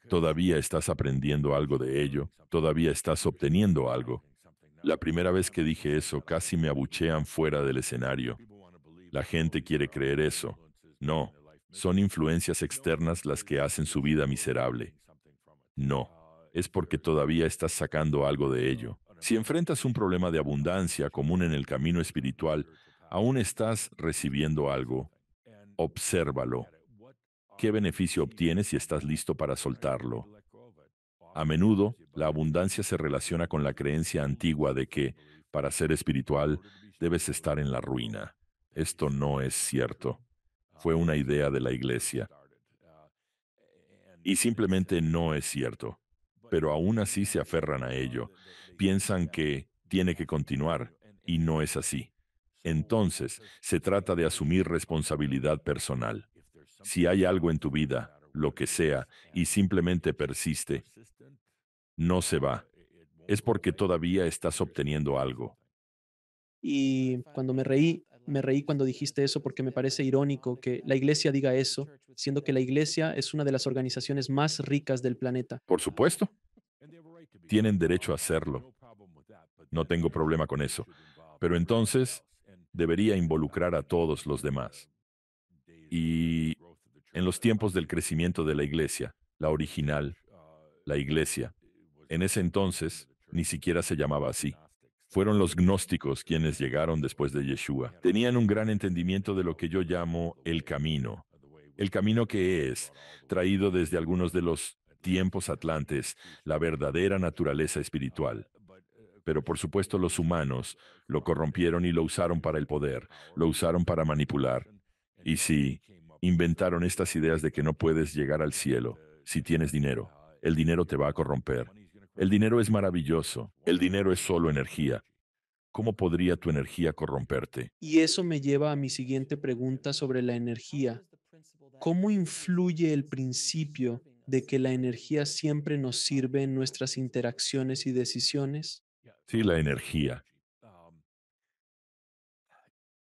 todavía estás aprendiendo algo de ello, todavía estás obteniendo algo. La primera vez que dije eso, casi me abuchean fuera del escenario. La gente quiere creer eso. No, son influencias externas las que hacen su vida miserable. No, es porque todavía estás sacando algo de ello. Si enfrentas un problema de abundancia común en el camino espiritual, aún estás recibiendo algo. Obsérvalo. ¿Qué beneficio obtienes si estás listo para soltarlo? A menudo, la abundancia se relaciona con la creencia antigua de que, para ser espiritual, debes estar en la ruina. Esto no es cierto. Fue una idea de la iglesia. Y simplemente no es cierto. Pero aún así se aferran a ello. Piensan que tiene que continuar, y no es así. Entonces, se trata de asumir responsabilidad personal. Si hay algo en tu vida, lo que sea, y simplemente persiste, no se va. Es porque todavía estás obteniendo algo. Y cuando me reí cuando dijiste eso porque me parece irónico que la iglesia diga eso, siendo que la iglesia es una de las organizaciones más ricas del planeta. Por supuesto, tienen derecho a hacerlo. No tengo problema con eso. Pero entonces, debería involucrar a todos los demás. Y en los tiempos del crecimiento de la iglesia, la original, la iglesia, en ese entonces ni siquiera se llamaba así. Fueron los gnósticos quienes llegaron después de Yeshua. Tenían un gran entendimiento de lo que yo llamo el camino. El camino que es, traído desde algunos de los tiempos atlantes, la verdadera naturaleza espiritual. Pero por supuesto los humanos lo corrompieron y lo usaron para el poder, lo usaron para manipular. Y sí, inventaron estas ideas de que no puedes llegar al cielo si tienes dinero. El dinero te va a corromper. El dinero es maravilloso. El dinero es solo energía. ¿Cómo podría tu energía corromperte? Y eso me lleva a mi siguiente pregunta sobre la energía. ¿Cómo influye el principio de que la energía siempre nos sirve en nuestras interacciones y decisiones? Sí, la energía.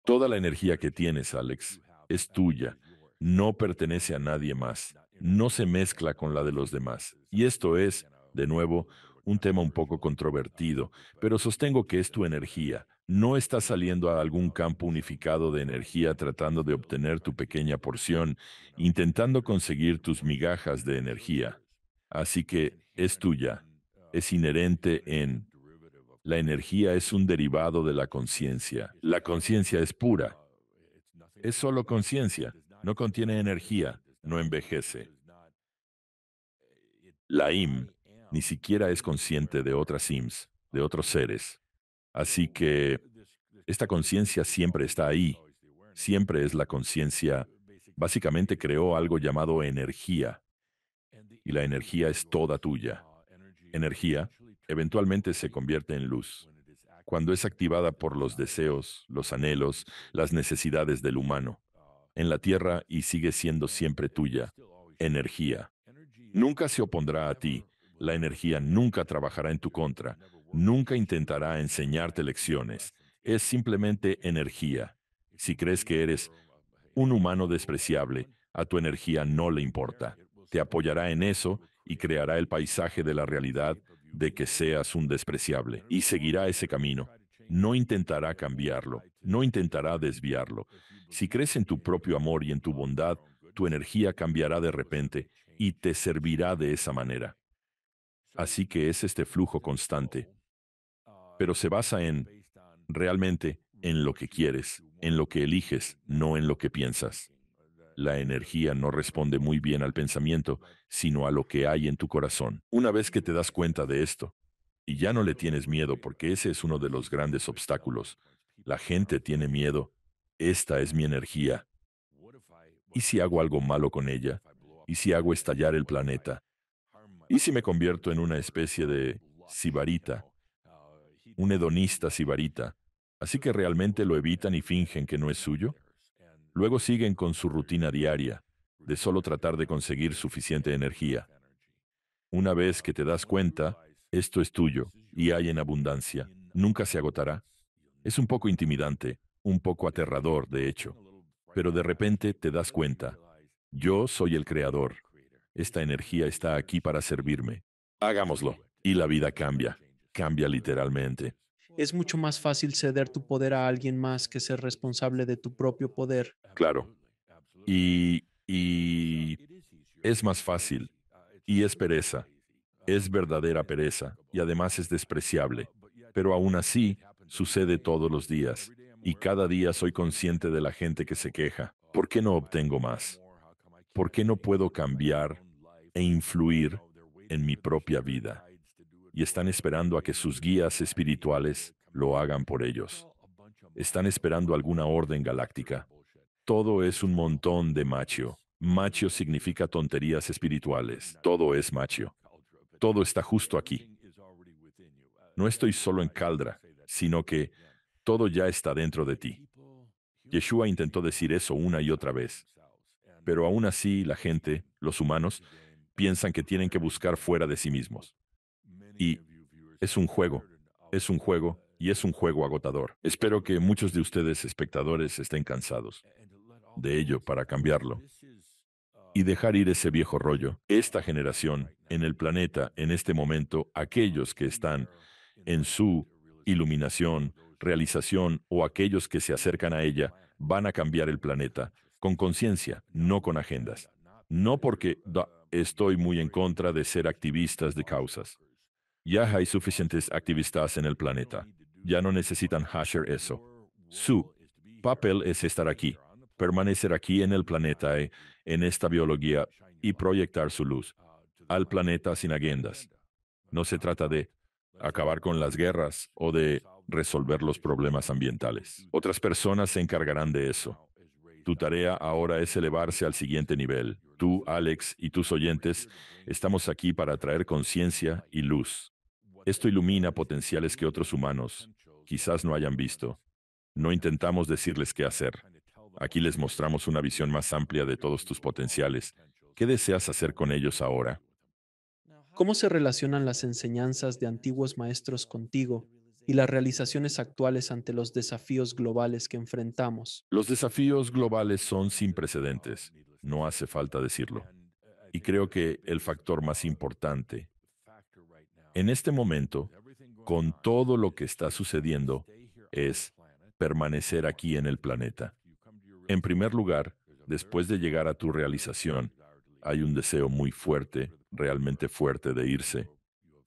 Toda la energía que tienes, Alex, es tuya. No pertenece a nadie más. No se mezcla con la de los demás. Y esto es, de nuevo, un tema un poco controvertido, pero sostengo que es tu energía. No estás saliendo a algún campo unificado de energía tratando de obtener tu pequeña porción, intentando conseguir tus migajas de energía. Así que es tuya. Es inherente en la energía es un derivado de la conciencia. La conciencia es pura. Es solo conciencia. No contiene energía. No envejece. La IM ni siquiera es consciente de otras IMs, de otros seres. Así que esta conciencia siempre está ahí. Siempre es la conciencia. Básicamente creó algo llamado energía. Y la energía es toda tuya. Energía eventualmente se convierte en luz cuando es activada por los deseos, los anhelos, las necesidades del humano, en la tierra y sigue siendo siempre tuya. Energía. Nunca se opondrá a ti. La energía nunca trabajará en tu contra. Nunca intentará enseñarte lecciones. Es simplemente energía. Si crees que eres un humano despreciable, a tu energía no le importa. Te apoyará en eso y creará el paisaje de la realidad de que seas un despreciable. Y seguirá ese camino. No intentará cambiarlo. No intentará desviarlo. Si crees en tu propio amor y en tu bondad, tu energía cambiará de repente y te servirá de esa manera. Así que es este flujo constante. Pero se basa realmente, en lo que quieres, en lo que eliges, no en lo que piensas. La energía no responde muy bien al pensamiento, sino a lo que hay en tu corazón. Una vez que te das cuenta de esto, y ya no le tienes miedo porque ese es uno de los grandes obstáculos. La gente tiene miedo. Esta es mi energía. ¿Y si hago algo malo con ella? ¿Y si hago estallar el planeta? ¿Y si me convierto en una especie de sibarita, un hedonista sibarita? Así que realmente lo evitan y fingen que no es suyo. Luego siguen con su rutina diaria, de solo tratar de conseguir suficiente energía. Una vez que te das cuenta, esto es tuyo y hay en abundancia, nunca se agotará. Es un poco intimidante, un poco aterrador, de hecho, pero de repente te das cuenta, yo soy el creador. Esta energía está aquí para servirme. Hagámoslo. Y la vida cambia. Cambia literalmente. Es mucho más fácil ceder tu poder a alguien más que ser responsable de tu propio poder. Claro. Y es más fácil. Y es pereza. Es verdadera pereza. Y además es despreciable. Pero aún así, sucede todos los días. Y cada día soy consciente de la gente que se queja. ¿Por qué no obtengo más? ¿Por qué no puedo cambiar e influir en mi propia vida? Y están esperando a que sus guías espirituales lo hagan por ellos. Están esperando alguna orden galáctica. Todo es un montón de macho. Macho significa tonterías espirituales. Todo es macho. Todo está justo aquí. No estoy solo en Caldra, sino que todo ya está dentro de ti. Yeshua intentó decir eso una y otra vez. Pero aún así la gente, los humanos, piensan que tienen que buscar fuera de sí mismos. Y es un juego, es un juego y es un juego agotador. Espero que muchos de ustedes, espectadores, estén cansados de ello para cambiarlo y dejar ir ese viejo rollo. Esta generación, en el planeta, en este momento, aquellos que están en su iluminación, realización o aquellos que se acercan a ella, van a cambiar el planeta con conciencia, no con agendas. No porque estoy muy en contra de ser activistas de causas. Ya hay suficientes activistas en el planeta. Ya no necesitan hacer eso. Su papel es estar aquí, permanecer aquí en el planeta, en esta biología, y proyectar su luz al planeta sin agendas. No se trata de acabar con las guerras o de resolver los problemas ambientales. Otras personas se encargarán de eso. Tu tarea ahora es elevarse al siguiente nivel. Tú, Alex, y tus oyentes, estamos aquí para traer conciencia y luz. Esto ilumina potenciales que otros humanos quizás no hayan visto. No intentamos decirles qué hacer. Aquí les mostramos una visión más amplia de todos tus potenciales. ¿Qué deseas hacer con ellos ahora? ¿Cómo se relacionan las enseñanzas de antiguos maestros contigo y las realizaciones actuales ante los desafíos globales que enfrentamos? Los desafíos globales son sin precedentes. No hace falta decirlo. Y creo que el factor más importante en este momento, con todo lo que está sucediendo, es permanecer aquí en el planeta. En primer lugar, después de llegar a tu realización, hay un deseo muy fuerte, realmente fuerte de irse.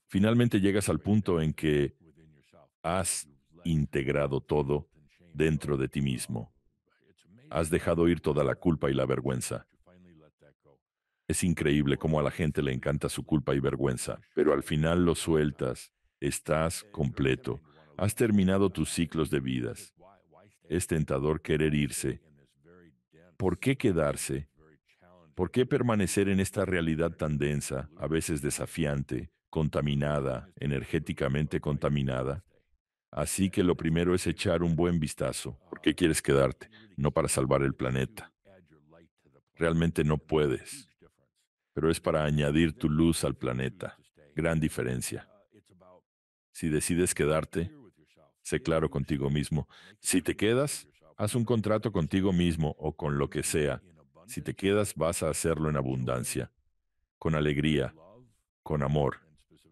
Finalmente llegas al punto en que has integrado todo dentro de ti mismo. Has dejado ir toda la culpa y la vergüenza. Es increíble cómo a la gente le encanta su culpa y vergüenza, pero al final lo sueltas, estás completo, has terminado tus ciclos de vidas. Es tentador querer irse. ¿Por qué quedarse? ¿Por qué permanecer en esta realidad tan densa, a veces desafiante, contaminada, energéticamente contaminada? Así que lo primero es echar un buen vistazo. ¿Por qué quieres quedarte? No para salvar el planeta. Realmente no puedes, pero es para añadir tu luz al planeta. Gran diferencia. Si decides quedarte, sé claro contigo mismo. Si te quedas, haz un contrato contigo mismo o con lo que sea. Si te quedas, vas a hacerlo en abundancia, con alegría, con amor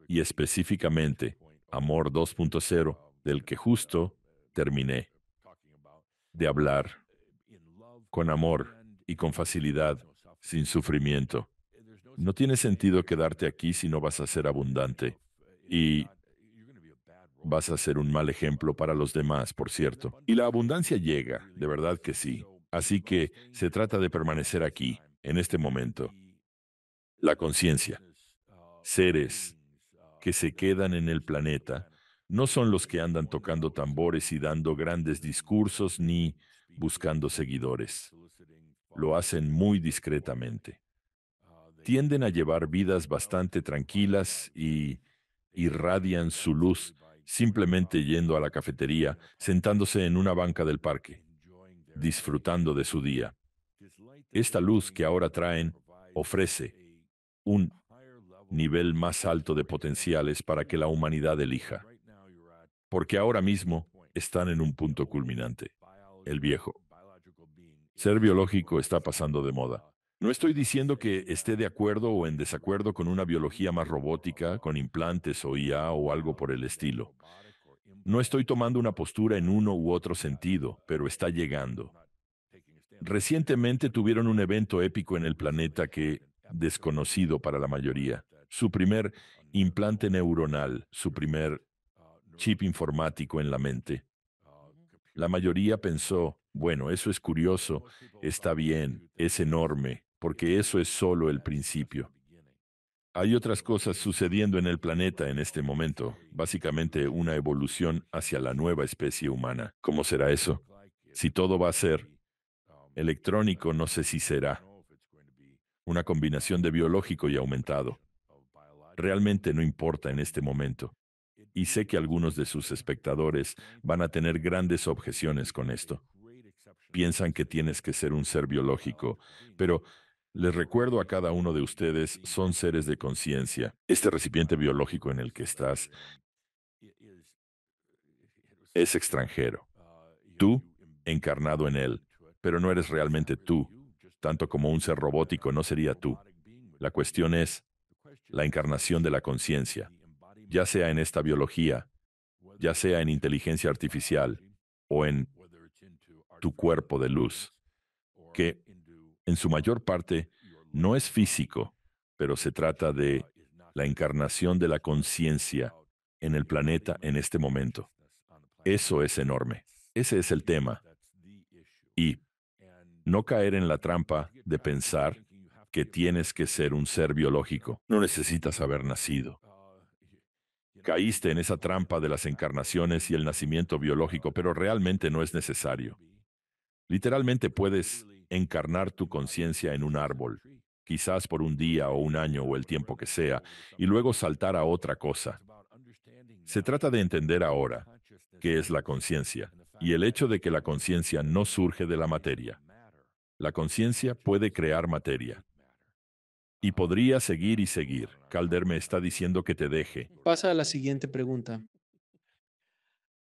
y específicamente amor 2.0 del que justo terminé de hablar, con amor y con facilidad, sin sufrimiento. No tiene sentido quedarte aquí si no vas a ser abundante y vas a ser un mal ejemplo para los demás, por cierto. Y la abundancia llega, de verdad que sí. Así que se trata de permanecer aquí, en este momento. La conciencia. Seres que se quedan en el planeta no son los que andan tocando tambores y dando grandes discursos ni buscando seguidores. Lo hacen muy discretamente. Tienden a llevar vidas bastante tranquilas y irradian su luz simplemente yendo a la cafetería, sentándose en una banca del parque, disfrutando de su día. Esta luz que ahora traen ofrece un nivel más alto de potenciales para que la humanidad elija, porque ahora mismo están en un punto culminante, el viejo. Ser biológico está pasando de moda. No estoy diciendo que esté de acuerdo o en desacuerdo con una biología más robótica, con implantes o IA o algo por el estilo. No estoy tomando una postura en uno u otro sentido, pero está llegando. Recientemente tuvieron un evento épico en el planeta que, desconocido para la mayoría, su primer implante neuronal, su primer chip informático en la mente. La mayoría pensó, bueno, eso es curioso, está bien, es enorme, porque eso es solo el principio. Hay otras cosas sucediendo en el planeta en este momento, básicamente una evolución hacia la nueva especie humana. ¿Cómo será eso? Si todo va a ser electrónico, no sé si será una combinación de biológico y aumentado. Realmente no importa en este momento. Y sé que algunos de sus espectadores van a tener grandes objeciones con esto. Piensan que tienes que ser un ser biológico, pero les recuerdo a cada uno de ustedes, son seres de conciencia. Este recipiente biológico en el que estás es extranjero. Tú, encarnado en él, pero no eres realmente tú, tanto como un ser robótico no sería tú. La cuestión es la encarnación de la conciencia, ya sea en esta biología, ya sea en inteligencia artificial o en tu cuerpo de luz, que en su mayor parte no es físico, pero se trata de la encarnación de la conciencia en el planeta en este momento. Eso es enorme. Ese es el tema. Y no caer en la trampa de pensar que tienes que ser un ser biológico. No necesitas haber nacido. Caíste en esa trampa de las encarnaciones y el nacimiento biológico, pero realmente no es necesario. Literalmente puedes encarnar tu conciencia en un árbol, quizás por un día o un año o el tiempo que sea, y luego saltar a otra cosa. Se trata de entender ahora qué es la conciencia y el hecho de que la conciencia no surge de la materia. La conciencia puede crear materia. Y podría seguir y seguir. Calder me está diciendo que te deje. Pasa a la siguiente pregunta.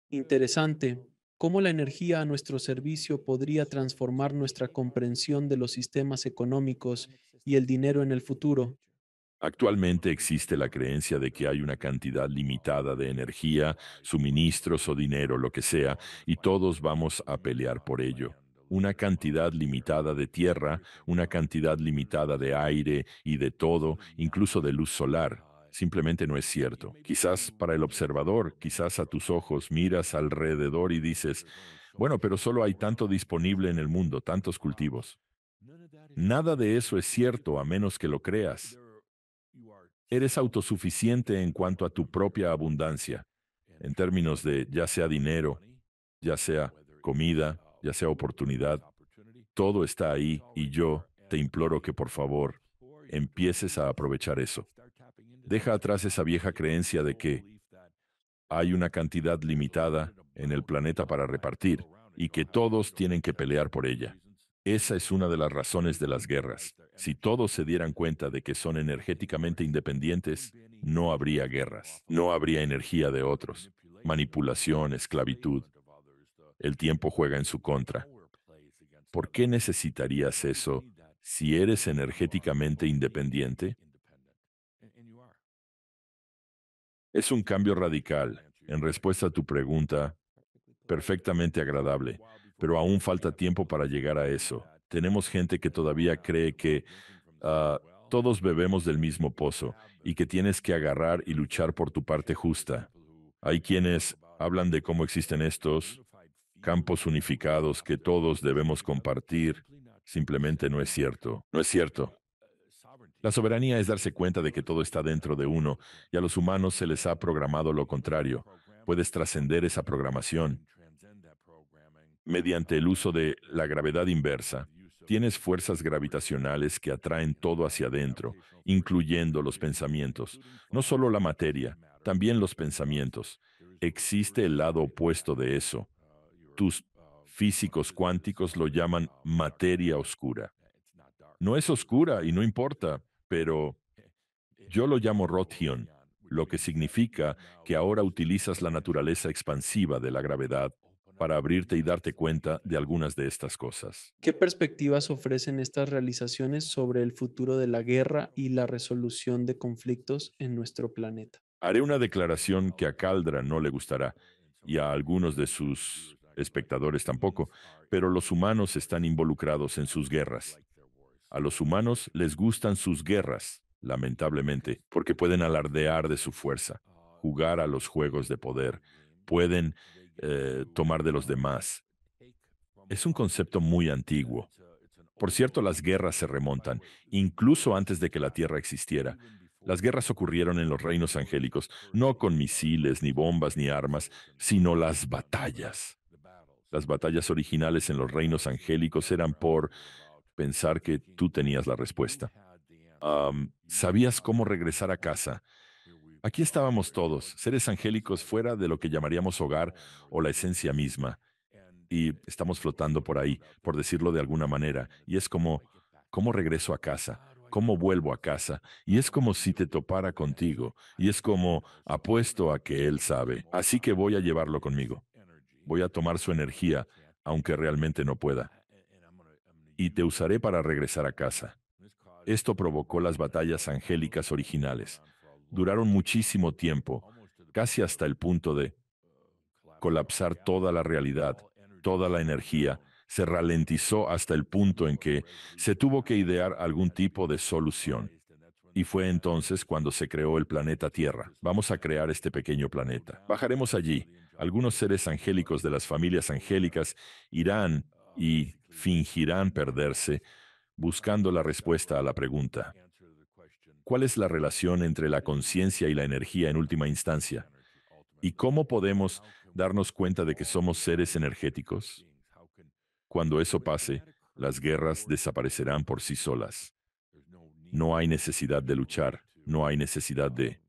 Interesante. ¿Cómo la energía a nuestro servicio podría transformar nuestra comprensión de los sistemas económicos y el dinero en el futuro? Actualmente existe la creencia de que hay una cantidad limitada de energía, suministros o dinero, lo que sea, y todos vamos a pelear por ello. Una cantidad limitada de tierra, una cantidad limitada de aire y de todo, incluso de luz solar. Simplemente no es cierto. Quizás para el observador, quizás a tus ojos miras alrededor y dices, bueno, pero solo hay tanto disponible en el mundo, tantos cultivos. Nada de eso es cierto a menos que lo creas. Eres autosuficiente en cuanto a tu propia abundancia, en términos de ya sea dinero, ya sea comida, ya sea oportunidad. Todo está ahí y yo te imploro que por favor empieces a aprovechar eso. Deja atrás esa vieja creencia de que hay una cantidad limitada en el planeta para repartir y que todos tienen que pelear por ella. Esa es una de las razones de las guerras. Si todos se dieran cuenta de que son energéticamente independientes, no habría guerras, no habría energía de otros, manipulación, esclavitud. El tiempo juega en su contra. ¿Por qué necesitarías eso si eres energéticamente independiente? Es un cambio radical. En respuesta a tu pregunta, perfectamente agradable, pero aún falta tiempo para llegar a eso. Tenemos gente que todavía cree que ah, todos bebemos del mismo pozo y que tienes que agarrar y luchar por tu parte justa. Hay quienes hablan de cómo existen estos campos unificados que todos debemos compartir. Simplemente no es cierto. No es cierto. La soberanía es darse cuenta de que todo está dentro de uno y a los humanos se les ha programado lo contrario. Puedes trascender esa programación mediante el uso de la gravedad inversa. Tienes fuerzas gravitacionales que atraen todo hacia adentro, incluyendo los pensamientos. No solo la materia, también los pensamientos. Existe el lado opuesto de eso. Tus físicos cuánticos lo llaman materia oscura. No es oscura y no importa, pero yo lo llamo Rothyon, lo que significa que ahora utilizas la naturaleza expansiva de la gravedad para abrirte y darte cuenta de algunas de estas cosas. ¿Qué perspectivas ofrecen estas realizaciones sobre el futuro de la guerra y la resolución de conflictos en nuestro planeta? Haré una declaración que a Caldra no le gustará y a algunos de sus espectadores tampoco, pero los humanos están involucrados en sus guerras. A los humanos les gustan sus guerras, lamentablemente, porque pueden alardear de su fuerza, jugar a los juegos de poder, pueden tomar de los demás. Es un concepto muy antiguo. Por cierto, las guerras se remontan, incluso antes de que la Tierra existiera. Las guerras ocurrieron en los reinos angélicos, no con misiles, ni bombas, ni armas, sino las batallas. Las batallas originales en los reinos angélicos eran por pensar que tú tenías la respuesta. ¿Sabías cómo regresar a casa? Aquí estábamos todos, seres angélicos fuera de lo que llamaríamos hogar o la esencia misma, y estamos flotando por ahí, por decirlo de alguna manera, y es como, ¿cómo regreso a casa? ¿Cómo vuelvo a casa? Y es como si te topara contigo, y es como, apuesto a que él sabe, así que voy a llevarlo conmigo. Voy a tomar su energía, aunque realmente no pueda, y te usaré para regresar a casa. Esto provocó las batallas angélicas originales. Duraron muchísimo tiempo, casi hasta el punto de colapsar toda la realidad, toda la energía, se ralentizó hasta el punto en que se tuvo que idear algún tipo de solución. Y fue entonces cuando se creó el planeta Tierra. Vamos a crear este pequeño planeta. Bajaremos allí. Algunos seres angélicos de las familias angélicas irán y fingirán perderse buscando la respuesta a la pregunta: ¿cuál es la relación entre la conciencia y la energía en última instancia? ¿Y cómo podemos darnos cuenta de que somos seres energéticos? Cuando eso pase, las guerras desaparecerán por sí solas. No hay necesidad de luchar, no hay necesidad de...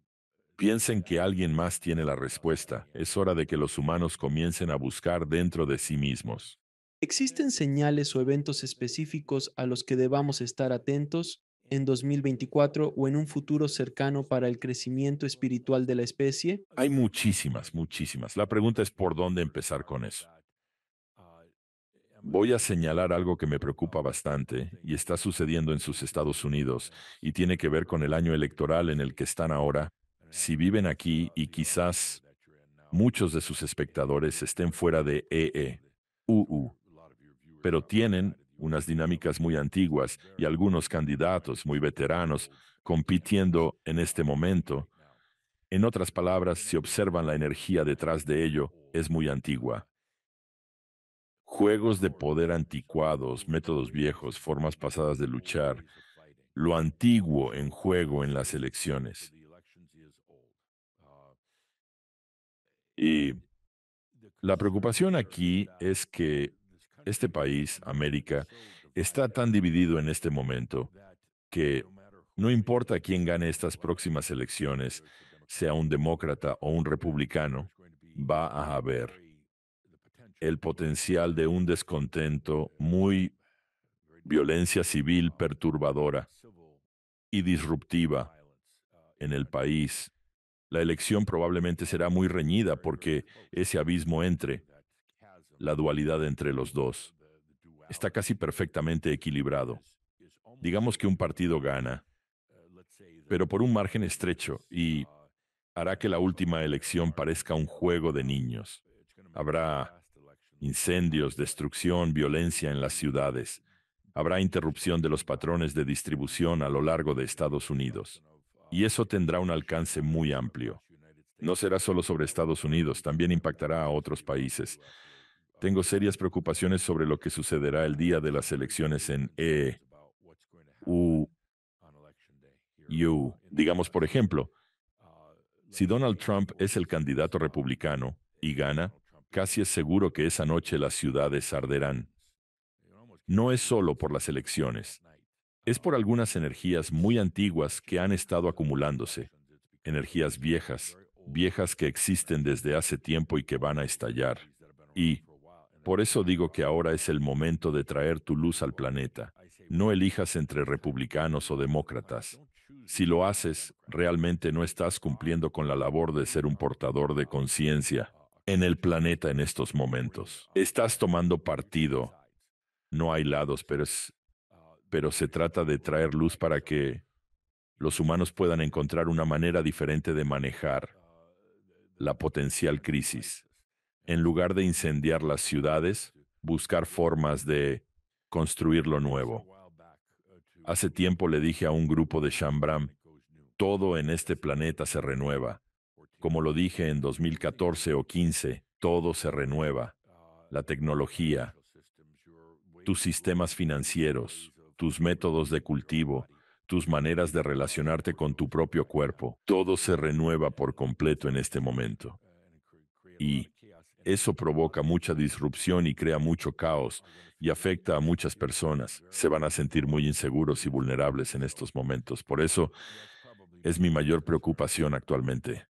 Piensen que alguien más tiene la respuesta. Es hora de que los humanos comiencen a buscar dentro de sí mismos. ¿Existen señales o eventos específicos a los que debamos estar atentos en 2024 o en un futuro cercano para el crecimiento espiritual de la especie? Hay muchísimas, muchísimas. La pregunta es por dónde empezar con eso. Voy a señalar algo que me preocupa bastante y está sucediendo en sus Estados Unidos y tiene que ver con el año electoral en el que están ahora. Si viven aquí y quizás muchos de sus espectadores estén fuera de UU, pero tienen unas dinámicas muy antiguas y algunos candidatos muy veteranos compitiendo en este momento. En otras palabras, si observan la energía detrás de ello, es muy antigua. Juegos de poder anticuados, métodos viejos, formas pasadas de luchar, lo antiguo en juego en las elecciones. Y la preocupación aquí es que este país, América, está tan dividido en este momento que no importa quién gane estas próximas elecciones, sea un demócrata o un republicano, va a haber el potencial de un descontento muy violencia civil perturbadora y disruptiva en el país. La elección probablemente será muy reñida porque ese abismo entre la dualidad entre los dos está casi perfectamente equilibrado. Digamos que un partido gana, pero por un margen estrecho y hará que la última elección parezca un juego de niños. Habrá incendios, destrucción, violencia en las ciudades. Habrá interrupción de los patrones de distribución a lo largo de Estados Unidos. Y eso tendrá un alcance muy amplio. No será solo sobre Estados Unidos, también impactará a otros países. Tengo serias preocupaciones sobre lo que sucederá el día de las elecciones en EU. Digamos, por ejemplo, si Donald Trump es el candidato republicano y gana, casi es seguro que esa noche las ciudades arderán. No es solo por las elecciones, es por algunas energías muy antiguas que han estado acumulándose, energías viejas, viejas que existen desde hace tiempo y que van a estallar. Y por eso digo que ahora es el momento de traer tu luz al planeta. No elijas entre republicanos o demócratas. Si lo haces, realmente no estás cumpliendo con la labor de ser un portador de conciencia. en el planeta en estos momentos. Estás tomando partido. No hay lados, pero se trata de traer luz para que los humanos puedan encontrar una manera diferente de manejar la potencial crisis. En lugar de incendiar las ciudades, buscar formas de construir lo nuevo. Hace tiempo le dije a un grupo de Shambram, todo en este planeta se renueva. Como lo dije en 2014 o 15, todo se renueva. La tecnología, tus sistemas financieros, tus métodos de cultivo, tus maneras de relacionarte con tu propio cuerpo, todo se renueva por completo en este momento. Y eso provoca mucha disrupción y crea mucho caos y afecta a muchas personas. Se van a sentir muy inseguros y vulnerables en estos momentos. Por eso es mi mayor preocupación actualmente.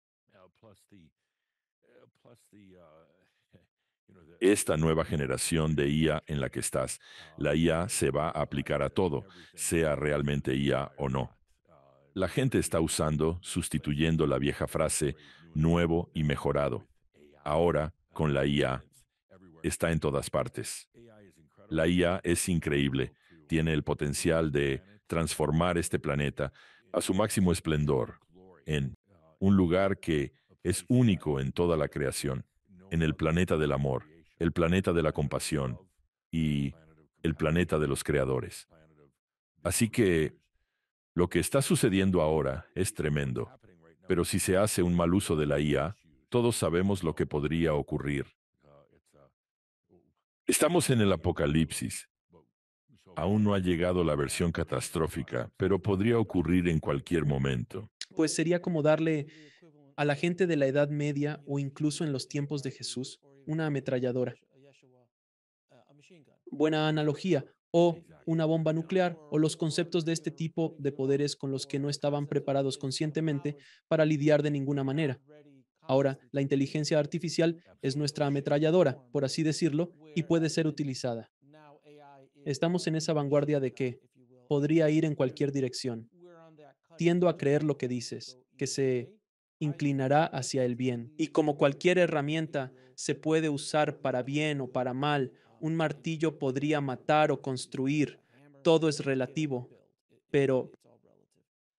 Esta nueva generación de IA en la que estás, la IA se va a aplicar a todo, sea realmente IA o no. La gente está usando, sustituyendo la vieja frase nuevo y mejorado. Ahora, con la IA, está en todas partes. La IA es increíble, tiene el potencial de transformar este planeta a su máximo esplendor, en un lugar que es único en toda la creación, en el planeta del amor, el planeta de la compasión y el planeta de los creadores. Así que lo que está sucediendo ahora es tremendo, pero si se hace un mal uso de la IA, todos sabemos lo que podría ocurrir. Estamos en el apocalipsis. Aún no ha llegado la versión catastrófica, pero podría ocurrir en cualquier momento. Pues sería como darle a la gente de la Edad Media o incluso en los tiempos de Jesús una ametralladora. Buena analogía. O una bomba nuclear o los conceptos de este tipo de poderes con los que no estaban preparados conscientemente para lidiar de ninguna manera. Ahora, la inteligencia artificial es nuestra ametralladora, por así decirlo, y puede ser utilizada. Estamos en esa vanguardia de que podría ir en cualquier dirección. Tiendo a creer lo que dices, que se inclinará hacia el bien. Y como cualquier herramienta se puede usar para bien o para mal, un martillo podría matar o construir. Todo es relativo, pero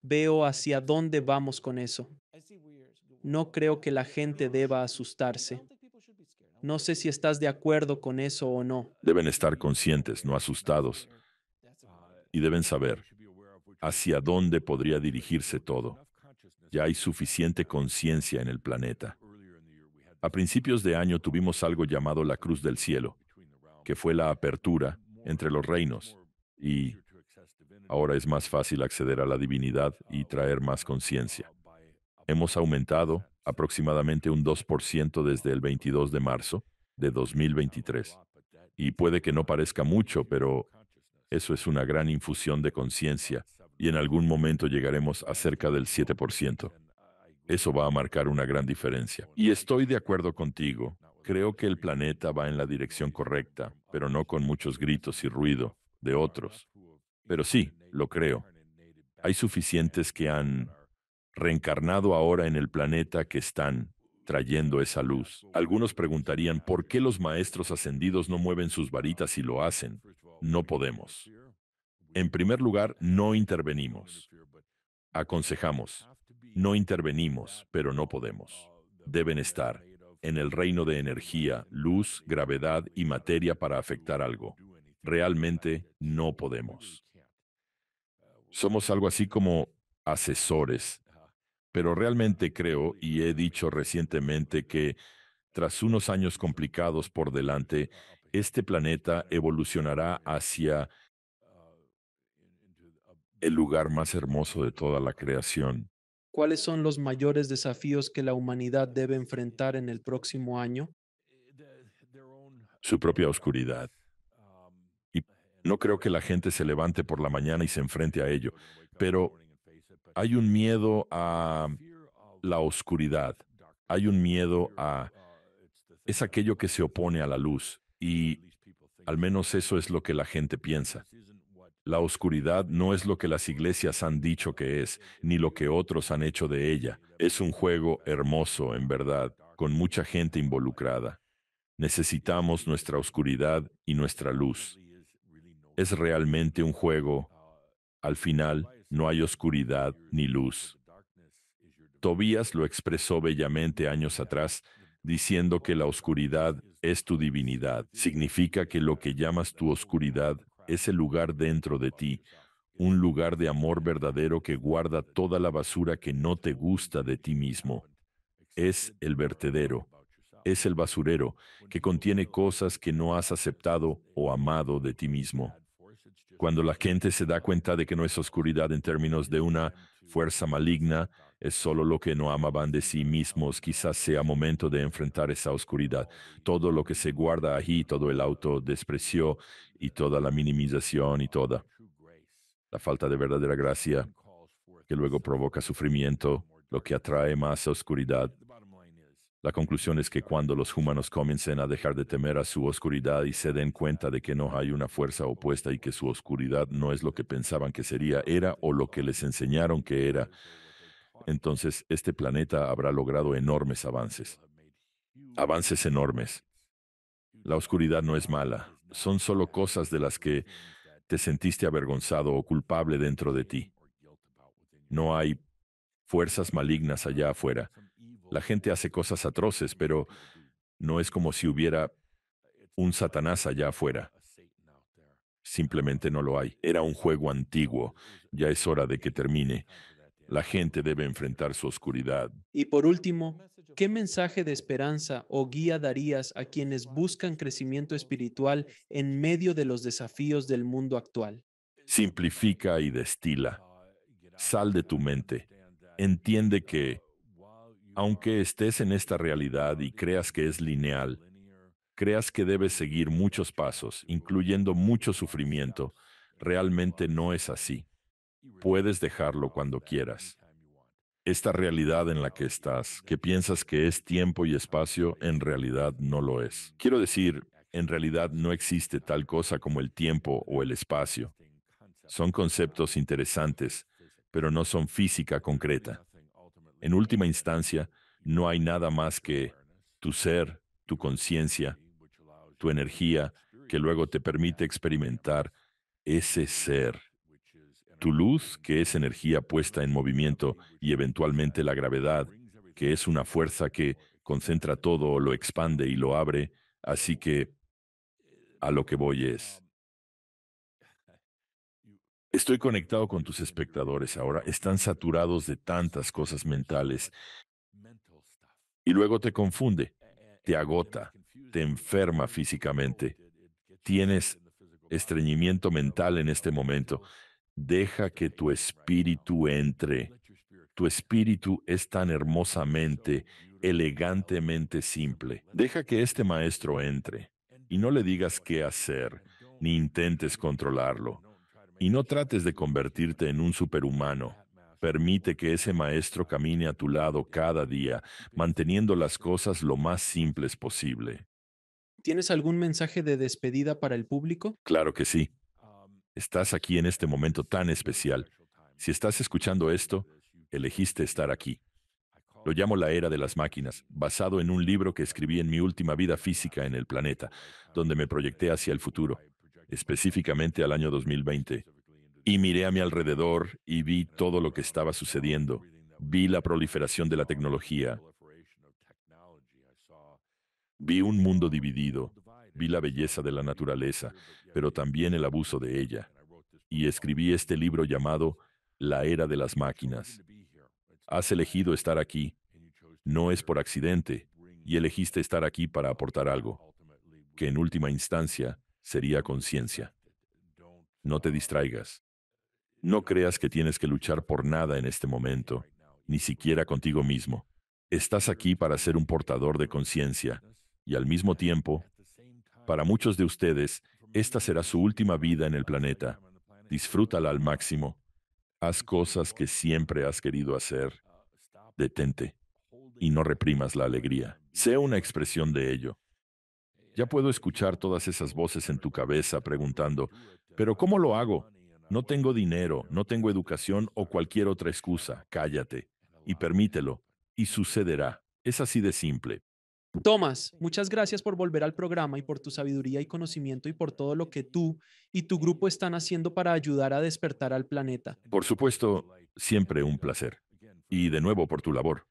veo hacia dónde vamos con eso. No creo que la gente deba asustarse. No sé si estás de acuerdo con eso o no. Deben estar conscientes, no asustados, y deben saber hacia dónde podría dirigirse todo. Ya hay suficiente conciencia en el planeta. A principios de año tuvimos algo llamado la Cruz del Cielo, que fue la apertura entre los reinos, y ahora es más fácil acceder a la divinidad y traer más conciencia. Hemos aumentado aproximadamente un 2% desde el 22 de marzo de 2023. Y puede que no parezca mucho, pero eso es una gran infusión de conciencia y en algún momento llegaremos a cerca del 7%. Eso va a marcar una gran diferencia. Y estoy de acuerdo contigo. Creo que el planeta va en la dirección correcta, pero no con muchos gritos y ruido de otros. Pero sí, lo creo. Hay suficientes que han reencarnado ahora en el planeta que están trayendo esa luz. Algunos preguntarían, ¿por qué los maestros ascendidos no mueven sus varitas y lo hacen? No podemos. En primer lugar, no intervenimos. Aconsejamos. No intervenimos, pero no podemos. Deben estar en el reino de energía, luz, gravedad y materia para afectar algo. Realmente no podemos. Somos algo así como asesores, pero realmente creo, y he dicho recientemente, que tras unos años complicados por delante, este planeta evolucionará hacia el lugar más hermoso de toda la creación, ¿Cuáles son los mayores desafíos que la humanidad debe enfrentar en el próximo año? su propia oscuridad. Y no creo que la gente se levante por la mañana y se enfrente a ello, pero hay un miedo a la oscuridad, hay un miedo a... es aquello que se opone a la luz, y al menos eso es lo que la gente piensa. La oscuridad no es lo que las iglesias han dicho que es, ni lo que otros han hecho de ella. Es un juego hermoso, en verdad, con mucha gente involucrada. Necesitamos nuestra oscuridad y nuestra luz. Es realmente un juego. Al final, no hay oscuridad ni luz. Tobías lo expresó bellamente años atrás, diciendo que la oscuridad es tu divinidad. Significa que lo que llamas tu oscuridad es el lugar dentro de ti, un lugar de amor verdadero que guarda toda la basura que no te gusta de ti mismo. Es el vertedero, es el basurero que contiene cosas que no has aceptado o amado de ti mismo. Cuando la gente se da cuenta de que no es oscuridad en términos de una fuerza maligna, es solo lo que no amaban de sí mismos, quizás sea momento de enfrentar esa oscuridad. Todo lo que se guarda allí, todo el autodesprecio y toda la minimización y toda la falta de verdadera gracia que luego provoca sufrimiento, lo que atrae más oscuridad. La conclusión es que cuando los humanos comiencen a dejar de temer a su oscuridad y se den cuenta de que no hay una fuerza opuesta y que su oscuridad no es lo que pensaban que sería, era o lo que les enseñaron que era, entonces este planeta habrá logrado enormes avances. Avances enormes. La oscuridad no es mala, son solo cosas de las que te sentiste avergonzado o culpable dentro de ti. No hay fuerzas malignas allá afuera. La gente hace cosas atroces, pero no es como si hubiera un Satanás allá afuera. Simplemente no lo hay. Era un juego antiguo. Ya es hora de que termine. La gente debe enfrentar su oscuridad. Y por último, ¿qué mensaje de esperanza o guía darías a quienes buscan crecimiento espiritual en medio de los desafíos del mundo actual? Simplifica y destila. Sal de tu mente. Entiende que, aunque estés en esta realidad y creas que es lineal, creas que debes seguir muchos pasos, incluyendo mucho sufrimiento, realmente no es así. Puedes dejarlo cuando quieras. Esta realidad en la que estás, que piensas que es tiempo y espacio, en realidad no lo es. Quiero decir, en realidad no existe tal cosa como el tiempo o el espacio. Son conceptos interesantes, pero no son física concreta. En última instancia, no hay nada más que tu ser, tu conciencia, tu energía, que luego te permite experimentar ese ser. Tu luz, que es energía puesta en movimiento, y eventualmente la gravedad, que es una fuerza que concentra todo, lo expande y lo abre. Así que a lo que voy es, estoy conectado con tus espectadores ahora, están saturados de tantas cosas mentales y luego te confunde, te agota, te enferma físicamente. Tienes estreñimiento mental en este momento. Deja que tu espíritu entre. Tu espíritu es tan hermosamente, elegantemente simple. Deja que este maestro entre y no le digas qué hacer, ni intentes controlarlo. Y no trates de convertirte en un superhumano. Permite que ese maestro camine a tu lado cada día, manteniendo las cosas lo más simples posible. ¿Tienes algún mensaje de despedida para el público? Claro que sí. Estás aquí en este momento tan especial. Si estás escuchando esto, elegiste estar aquí. Lo llamo la era de las máquinas, basado en un libro que escribí en mi última vida física en el planeta, donde me proyecté hacia el futuro, específicamente al año 2020. Y miré a mi alrededor y vi todo lo que estaba sucediendo. Vi la proliferación de la tecnología. Vi un mundo dividido. Vi la belleza de la naturaleza, pero también el abuso de ella. Y escribí este libro llamado La era de las máquinas. Has elegido estar aquí. No es por accidente, y elegiste estar aquí para aportar algo, que en última instancia sería conciencia. No te distraigas. No creas que tienes que luchar por nada en este momento, ni siquiera contigo mismo. Estás aquí para ser un portador de conciencia, y al mismo tiempo, para muchos de ustedes, esta será su última vida en el planeta. Disfrútala al máximo. Haz cosas que siempre has querido hacer. Detente y no reprimas la alegría. Sé una expresión de ello. Ya puedo escuchar todas esas voces en tu cabeza preguntando, ¿pero cómo lo hago? No tengo dinero, no tengo educación o cualquier otra excusa. Cállate y permítelo, y sucederá. Es así de simple. Tomás, muchas gracias por volver al programa y por tu sabiduría y conocimiento y por todo lo que tú y tu grupo están haciendo para ayudar a despertar al planeta. Por supuesto, siempre un placer. Y de nuevo por tu labor.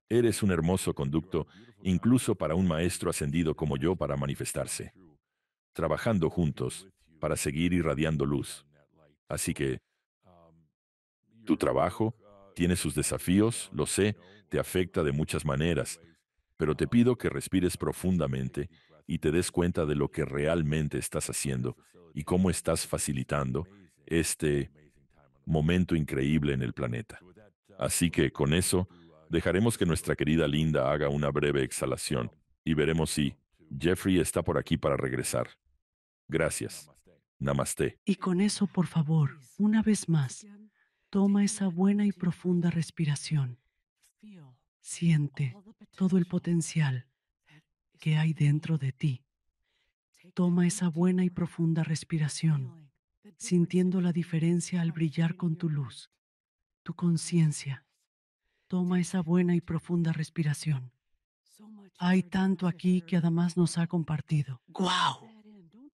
Eres un hermoso conducto, incluso para un maestro ascendido como yo para manifestarse, trabajando juntos para seguir irradiando luz. Así que tu trabajo tiene sus desafíos, lo sé, te afecta de muchas maneras, pero te pido que respires profundamente y te des cuenta de lo que realmente estás haciendo y cómo estás facilitando este momento increíble en el planeta. Así que con eso, dejaremos que nuestra querida Linda haga una breve exhalación y veremos si Jeffrey está por aquí para regresar. Gracias. Namaste. Y con eso, por favor, una vez más, toma esa buena y profunda respiración. Siente todo el potencial que hay dentro de ti. Toma esa buena y profunda respiración, sintiendo la diferencia al brillar con tu luz, tu conciencia. Toma esa buena y profunda respiración. Hay tanto aquí que además nos ha compartido. ¡Guau!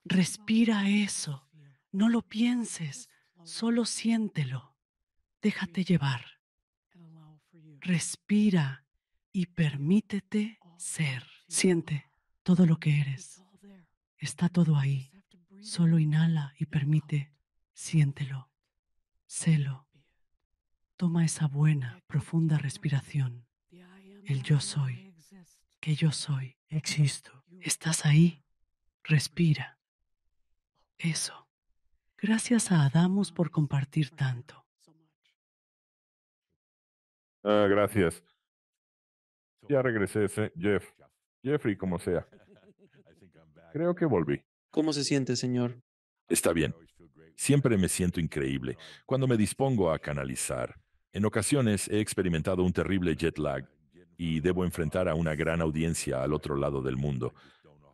Respira eso. No lo pienses, solo siéntelo. Déjate llevar. Respira y permítete ser. Siente todo lo que eres. Está todo ahí. Solo inhala y permite. Siéntelo. Sélo. Toma esa buena, profunda respiración. El yo soy. Que yo soy. Existo. Estás ahí. Respira. Eso. Gracias a Adamus por compartir tanto. Gracias. Ya regresé, Jeffrey, como sea. Creo que volví. ¿Cómo se siente, señor? Está bien. Siempre me siento increíble cuando me dispongo a canalizar. En ocasiones he experimentado un terrible jet lag y debo enfrentar a una gran audiencia al otro lado del mundo.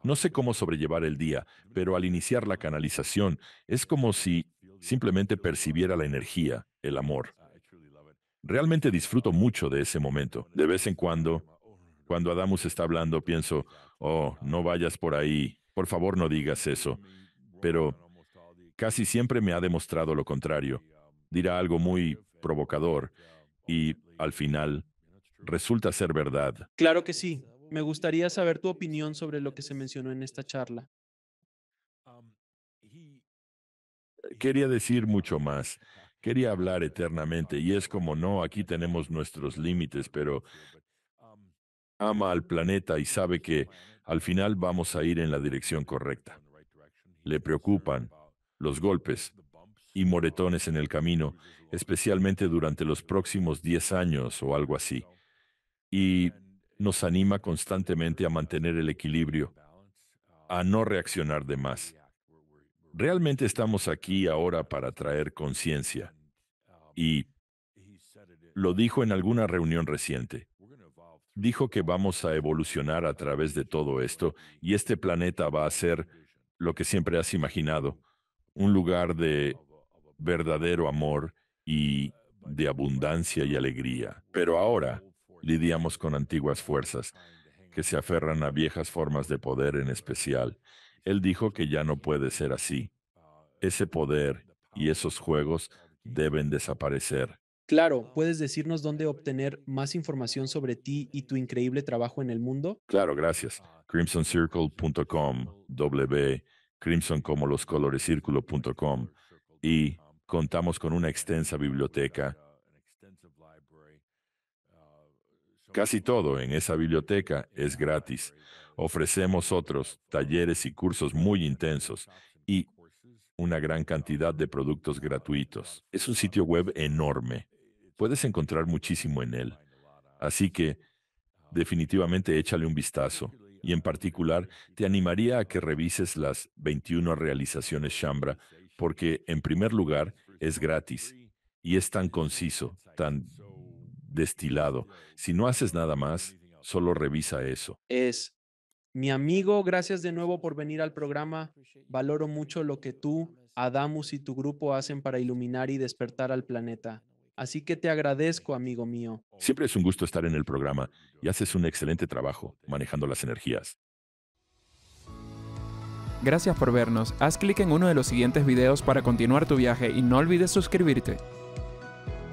No sé cómo sobrellevar el día, pero al iniciar la canalización es como si simplemente percibiera la energía, el amor. Realmente disfruto mucho de ese momento. De vez en cuando Adamus está hablando, pienso, oh, no vayas por ahí, por favor no digas eso. Pero casi siempre me ha demostrado lo contrario. Dirá algo muy provocador y, al final, resulta ser verdad. Claro que sí. Me gustaría saber tu opinión sobre lo que se mencionó en esta charla. Quería decir mucho más. Quería hablar eternamente y es como no, aquí tenemos nuestros límites, pero ama al planeta y sabe que al final vamos a ir en la dirección correcta. Le preocupan los golpes y moretones en el camino, especialmente durante los próximos 10 años o algo así. Y nos anima constantemente a mantener el equilibrio, a no reaccionar de más. Realmente estamos aquí ahora para traer conciencia. Y lo dijo en alguna reunión reciente. Dijo que vamos a evolucionar a través de todo esto y este planeta va a ser lo que siempre has imaginado, un lugar de verdadero amor y de abundancia y alegría. Pero ahora lidiamos con antiguas fuerzas que se aferran a viejas formas de poder en especial. Él dijo que ya no puede ser así. Ese poder y esos juegos deben desaparecer. Claro, ¿puedes decirnos dónde obtener más información sobre ti y tu increíble trabajo en el mundo? Claro, gracias. crimsoncircle.com, Crimson como los colores círculo.com y contamos con una extensa biblioteca. Casi todo en esa biblioteca es gratis. Ofrecemos otros talleres y cursos muy intensos y una gran cantidad de productos gratuitos. Es un sitio web enorme. Puedes encontrar muchísimo en él. Así que definitivamente échale un vistazo. Y en particular, te animaría a que revises las 21 realizaciones Shambra, porque en primer lugar es gratis y es tan conciso, tan destilado. Si no haces nada más, solo revisa eso. Es mi amigo, gracias de nuevo por venir al programa. Valoro mucho lo que tú, Adamus y tu grupo hacen para iluminar y despertar al planeta. Así que te agradezco, amigo mío. Siempre es un gusto estar en el programa y haces un excelente trabajo manejando las energías. Gracias por vernos. Haz clic en uno de los siguientes videos para continuar tu viaje y no olvides suscribirte.